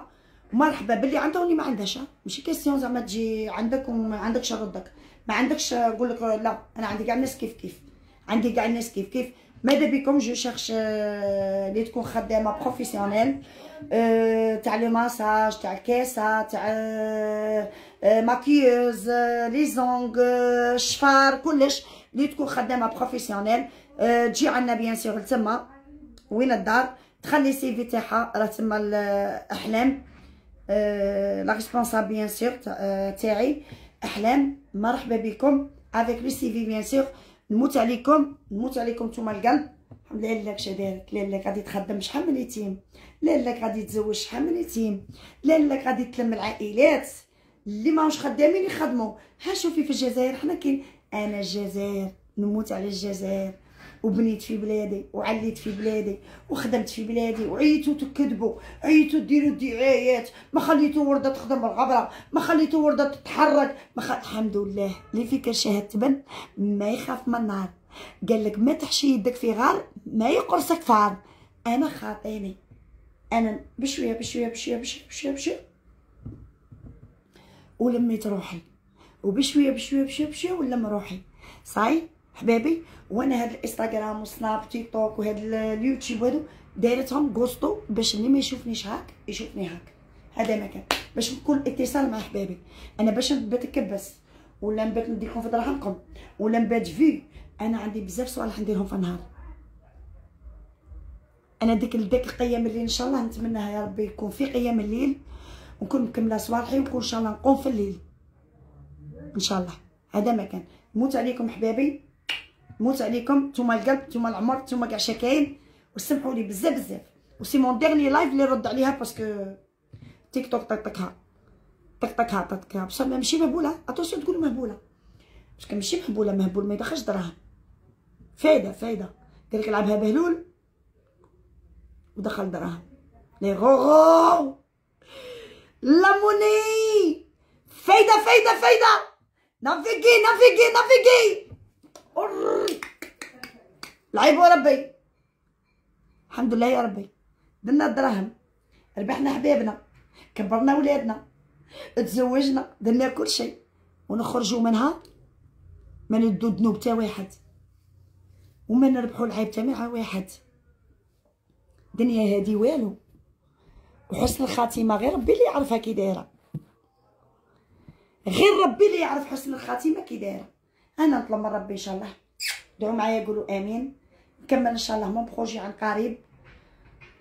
مرحبا باللي عندها واللي ما عندهاش، ماشي كيسيون زعما تجي عندك وما عندكش ردك، ما عندكش نقول لك لا. انا عندي كاع الناس كيف عندي كاع الناس كيف ماذا بكم. جو شيرش اللي تكون خدامه بروفيسيونيل تاع لي ماساج تاع الكاسه تاع ماكيوز لي زونغ شفار كلش، اللي تكون خدامه بروفيسيونيل تجي عندنا بيان سيغ تما وين الدار، تخلي سي في تاعها راه تما احلام لا ريسبونسابل بيان سيغ تاعي احلام. مرحبا بكم افيك لو سي في بيان سيغ. نموت عليكم نتوما القلب. الحمد لله. لاك شدارك لاك غادي تخدم شحال من يتيم، لاك غادي تزوج شحال من يتيم، لاك غادي تلم العائلات اللي ماهوش خدامين يخدموا. ها شوفي في الجزائر حنا كاين، انا الجزائر نموت على الجزائر، وبنيت في بلادي وعليت في بلادي وخدمت في بلادي، وعيتو تكذبوا، عيتو ديروا الدعايات، ما خليتو ورده تخدم بالغبره، ما خليتو ورده تتحرك، الحمد لله اللي فيك شهاده تبن ما يخاف من النار. قال لك ما تحشي يدك في غار ما يقرصك فار. انا خاطيني انا بشويه بشويه بشويه بشويه بشويه, بشوية ولميت روحي، وبشويه بشويه بشويه بشويه ولم روحي. صاي حبابي. وانا هاد الانستغرام وسناب تيك توك وهاد اليوتيوب هادو دايرتهم قسطو باش اللي ما يشوفنيش هاك يشوفني هاك. هذا مكان باش نكون اتصال مع حبابي. انا باش نبات نكبس ولا نبات نديكم في دراهمكم ولا نبات في، انا عندي بزاف صوالح نديرهم في النهار. انا ديك القيام الليل ان شاء الله نتمناها يا ربي يكون في قيام الليل ونكون مكمله صوالحي، ونكون ان شاء الله نقوم في الليل ان شاء الله. هذا ما كان. موت عليكم حبابي، موت عليكم، نتوما القلب، نتوما العمر، نتوما كاع شكاين، وسمحوا لي بزاف بزاف. وسي مون ديرني لايف اللي رد عليها باسكو تيك توك طقطقها طقطقها طقطقها بصح ماشي مهبوله. اتوسو تقولوا مهبوله باسكو ماشي مهبوله، مهبول ما يدخلش دراهم. فايده قالك لعبها بهلول ودخل دراهم. لي غوغو لاموني فايده نافيغي لعيبوا ربي. الحمد لله يا ربي، درنا الدراهم، ربحنا حبابنا، كبرنا ولادنا، تزوجنا، درنا كل شيء، ونخرجوا منها ما ندو ذنوب تا واحد وما نربحوا العيب تا مع واحد. الدنيا هادي والو، وحسن الخاتمه غير ربي اللي يعرفها كي دايره، غير ربي اللي يعرف حسن الخاتمه كي دايره. انا نطلب من ربي ان شاء الله، دعوا معايا قولوا امين. نكمل ان شاء الله مون بروجي عن قريب،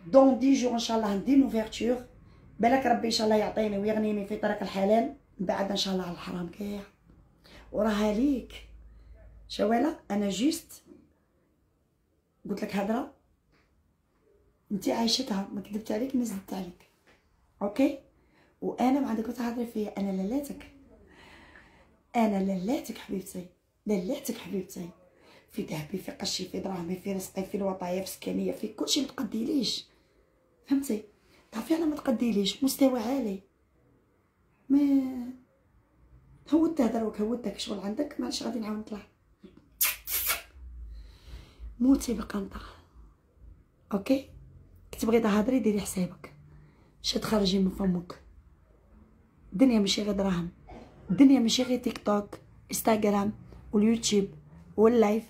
دون 10 جور ان شاء الله ندير اوفيرتور. بالك ربي ان شاء الله يعطيني ويغنيني في طريق الحلال، من بعد ان شاء الله على الحرام كاع. وراها ليك شوالا، انا جيست قلت لك هضره انت عايشتها، ما كذبت عليك ما زدت عليك، اوكي؟ وانا ما عندك تهضري فيا، انا لالاتك، انا لالاتك حبيبتي، لالاتك حبيبتي، في ذهبي، في قشي، في دراهمي، في رزقي، في الوطايه، في سكانيه، في كلشي. ما تقديليش، فهمتي؟ تعرفي انا ما تقديليش، مستوى عالي. ما هودت هضروك، هودتك شغل عندك، معليش غادي نعاود نطلع. موتي بالقنطه، اوكي؟ كي تبغي تهضري ديري حسابك اش تخرجي من فمك. الدنيا ماشي غير دراهم، الدنيا ماشي غير تيك توك، انستغرام واليوتيوب واللايف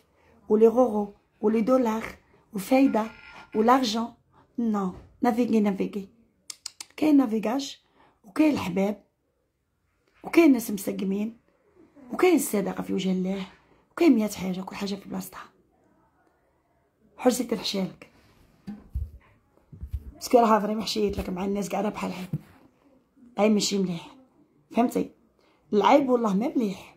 ولي غوغو ولي دولار وفايده ولارجون. نو، نافيغي كاين نافيغاج، وكاين الحباب، وكاين ناس مسقمين، وكاين الصداقه في وجه الله، وكاين 100 حاجه، كل حاجه في بلاصتها. حرصي تنحشالك باسكو راها فريمون حشيت لك مع الناس قاعده بحال هاي، هاي ماشي مليح، فهمتي؟ العيب والله ما مليح.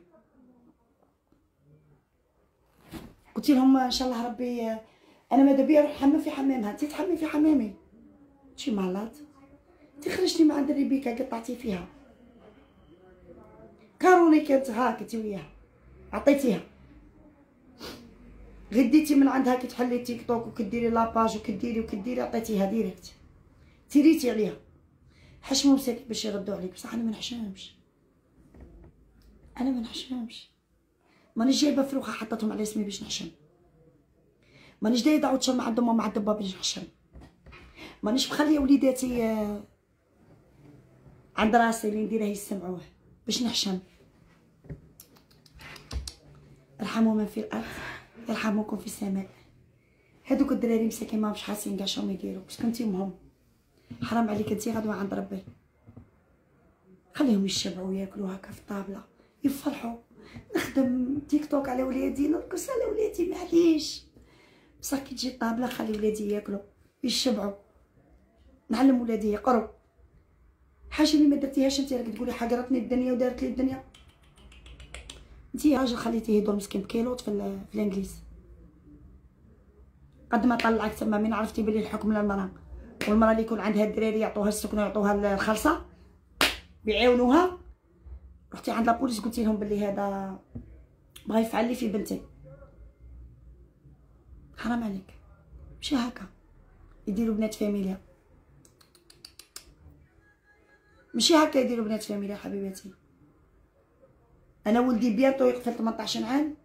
قلت لهم ان شاء الله ربي انا ماذا بيا نروح نحمم في حمامها، انت تحمي في حمامي، شي مالات انت خرجتي مع دري بيكا قطعتي فيها. كاروني كانت هاك انت وياها عطيتيها، غديتي من عندها كي تحلي تيك توك وكديري لاباج وكديري عطيتيها ديريكت، تيريتي عليها. حشموا مساكن باش يردوا عليك، بصح انا ما نحشمش، انا ما نحشمش، مانيش جايبه فروخه حطتهم على اسمي باش نحشم، مانيش دايره دعوه شم عندهم ومع الدبا باش نحشم، مانيش مخليه وليداتي عند راسي اللي نديرها يسمعوه باش نحشم. ارحموا من في الارض يرحموكم في السماء. هادوك الدراري مساكين ماهمش حاسين كاع شنو يديروا، باسكو انتي امهم، حرام عليك انتي غدوه عند ربي. خليهم يشبعوا ياكلوا هكا في الطابله يفرحوا. نخدم تيك توك على ولادي، نرقص على ولادي، معليش، بصح كي تجي الطابله خلي ولادي ياكلوا يشبعوا، نعلم ولادي يقروا. حاجه اللي ما درتيهاش انت راك تقولي حقرتني الدنيا ودارت لي الدنيا. انت راجل خليتيه يدور مسكين بكيلوط في الانجليز، قد ما طلعك تما من عرفتي بلي الحكم للمراه، والمراه اللي يكون عندها الدراري يعطوها السكنه ويعطوها الخلصه بيعاونوها، رحتي عند لابوليس قلتي لهم بلي هذا بغا يفعل لي في بنتي. حرام عليك، ماشي هكا يديروا بنات فاميليا، ماشي هكا يديروا بنات فاميليا حبيباتي. انا ولدي بيانطو يقفل 18 عام،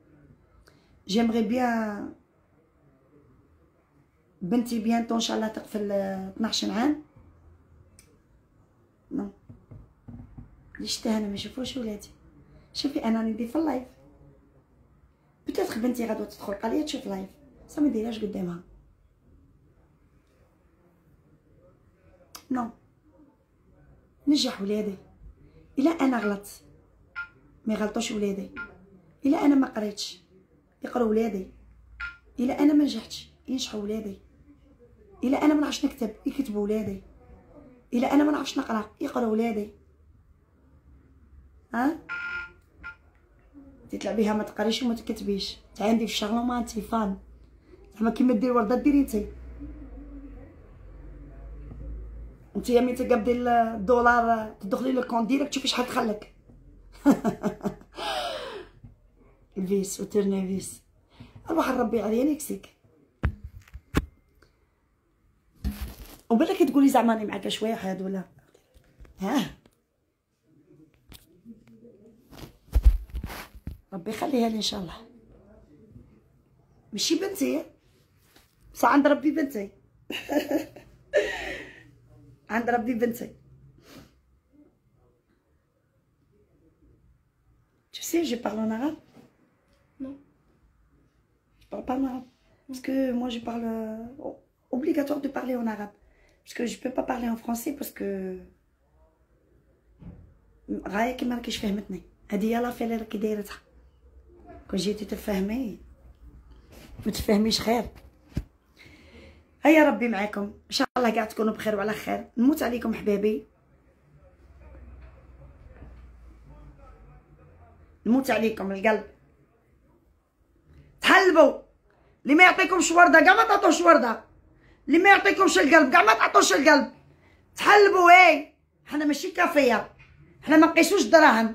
جيمغي بيان بنتي بيانطو ان شاء الله تقفل 12 عام. نو ليش تهنا ما يشوفوش ولادي؟ شوفي انا ندير في اللايف، بتاتخ بنتي غدوه تدخل قاليه تشوف لايف، صا ما نديرهاش قدامها. نو نجح ولادي، الا انا غلط ما يغلطوش ولادي، الا انا ما قريتش يقراو ولادي، الا انا ما نجحتش ينجحوا ولادي، الا انا ما نعرفش نكتب يكتبوا ولادي، الا انا ما نعرفش نقرا يقراو ولادي. ها تطلع ما تقريش وما تكتبيش، عندي في الشغله ما انتي فان زعما كيما دير ورده ديري انت يا مين تقبضي الدولار تدخلي للكونت ديالك تشوفي شحال دخلك. الفيس وترنيفيس الواحد ربي عليا نكسيك. وبالك تقولي زعما راني معاك شويه حاد ولا ها، ربي يخليها لي ان شاء الله. ماشي بنتي بصح عند ربي بنتي. عند ربي بنتي. Tu sais, je parle en arabe? Non. Je parle pas en arabe. Parce que moi je parle obligatoire de parler en arabe. Parce que je peux pas parler en français parce que غاية كيما راكيش فهمتني، هادي هي لافير اللي راكي دايرتها. كون جيتي تفهمي ما تفهميش خير. هيا ربي معاكم ان شاء الله كاع تكونوا بخير وعلى خير. نموت عليكم حبابي، نموت عليكم القلب. تحلبوا اللي ما يعطيكمش ورده كاع ما تعطوش ورده، اللي ما يعطيكمش القلب كاع ما تعطوش القلب. تحلبوا حنا ماشي كافيه، حنا ما نقيسوش الدراهم،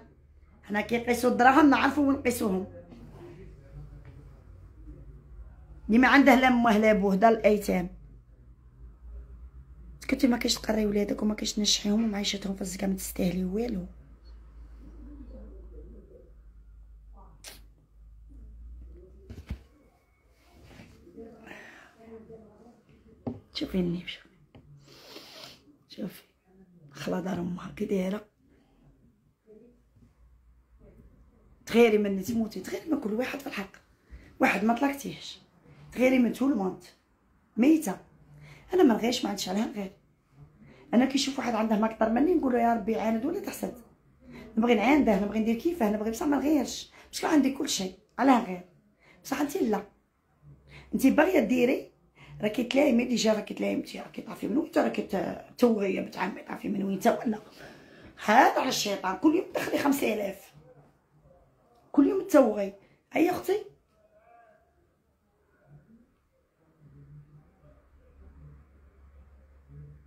حنا كي نقيسو الدراهم نعرفو وين نقيسوهم. اللي ما عنده لا مه لا بوه دا الايتام. كنتي ما كاينش تقري ولادك وما كاينش تنشحيهم ومعيشتهم في الزكاه ما تستاهلي والو. شوفيني شوفي خلا دار امها كي دايره، تغيري مني تموتي، تغيري من كل واحد في الحق، واحد ما طلقتيهش تغيري من تو الموند ميته. انا ما نغيرش، ما عنديش عليها نغير. انا كي نشوف واحد عنده ما اكثر مني نقول له يا ربي عاند ولا تحسد، نبغي نعانده، نبغي ندير كيفاه، نبغي بصح ما نغيرش باسكو عندي كل شيء. علاه نغير؟ بصح انت لا، انت باغيه ديري راكي تلايمي ديجا، راكي تلايمتي، راكي تعرفي من وين راكي توغي يا بنت عمي، تعرفي من وين ولا هذا على الشيطان. كل يوم تدخلي 5000 كل يوم توغي. هيا اختي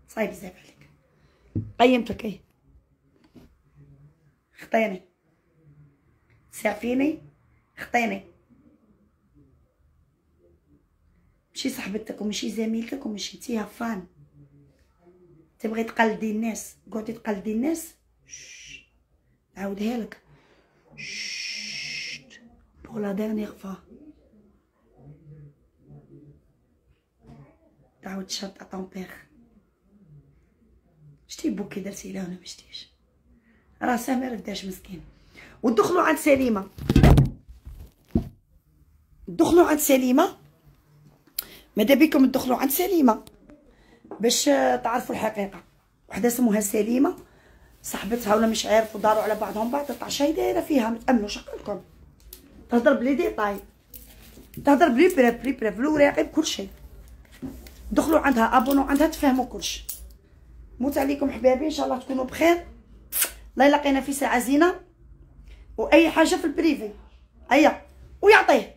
صايب بزاف عليك، قيمتك خطيني، سعفيني خطيني، ماشي صاحبتك وماشي زميلتك وماشي نتيها فان. تبغي تقلدي الناس، قعدي تقلدي الناس. نعاودها لك بور لا ديرنيير فوا، تعاود تشرط ا طون بيغ. شتي بوكي درتي له وانا مشتيش، راه سامر بداش مسكين. ودخلوا عند سليمه، دخلوا عند سليمه، ماذا بكم تدخلوا عند سليمه باش تعرفوا الحقيقه. وحده اسمها سليمه صاحبتها ولا مش عارف وداروا على بعضهم بعض، تطلع شي دايره فيها ما تامنوش عقلكم، تهضر بلي ديطاي، تهضر بلي بريف الوراقي بكل شيء. دخلوا عندها ابونو عندها تفهموا كلشي. موت عليكم حبابي، ان شاء الله تكونوا بخير. الله يلاقينا في ساعه زينه، واي حاجه في البريفي هيا ويعطيه.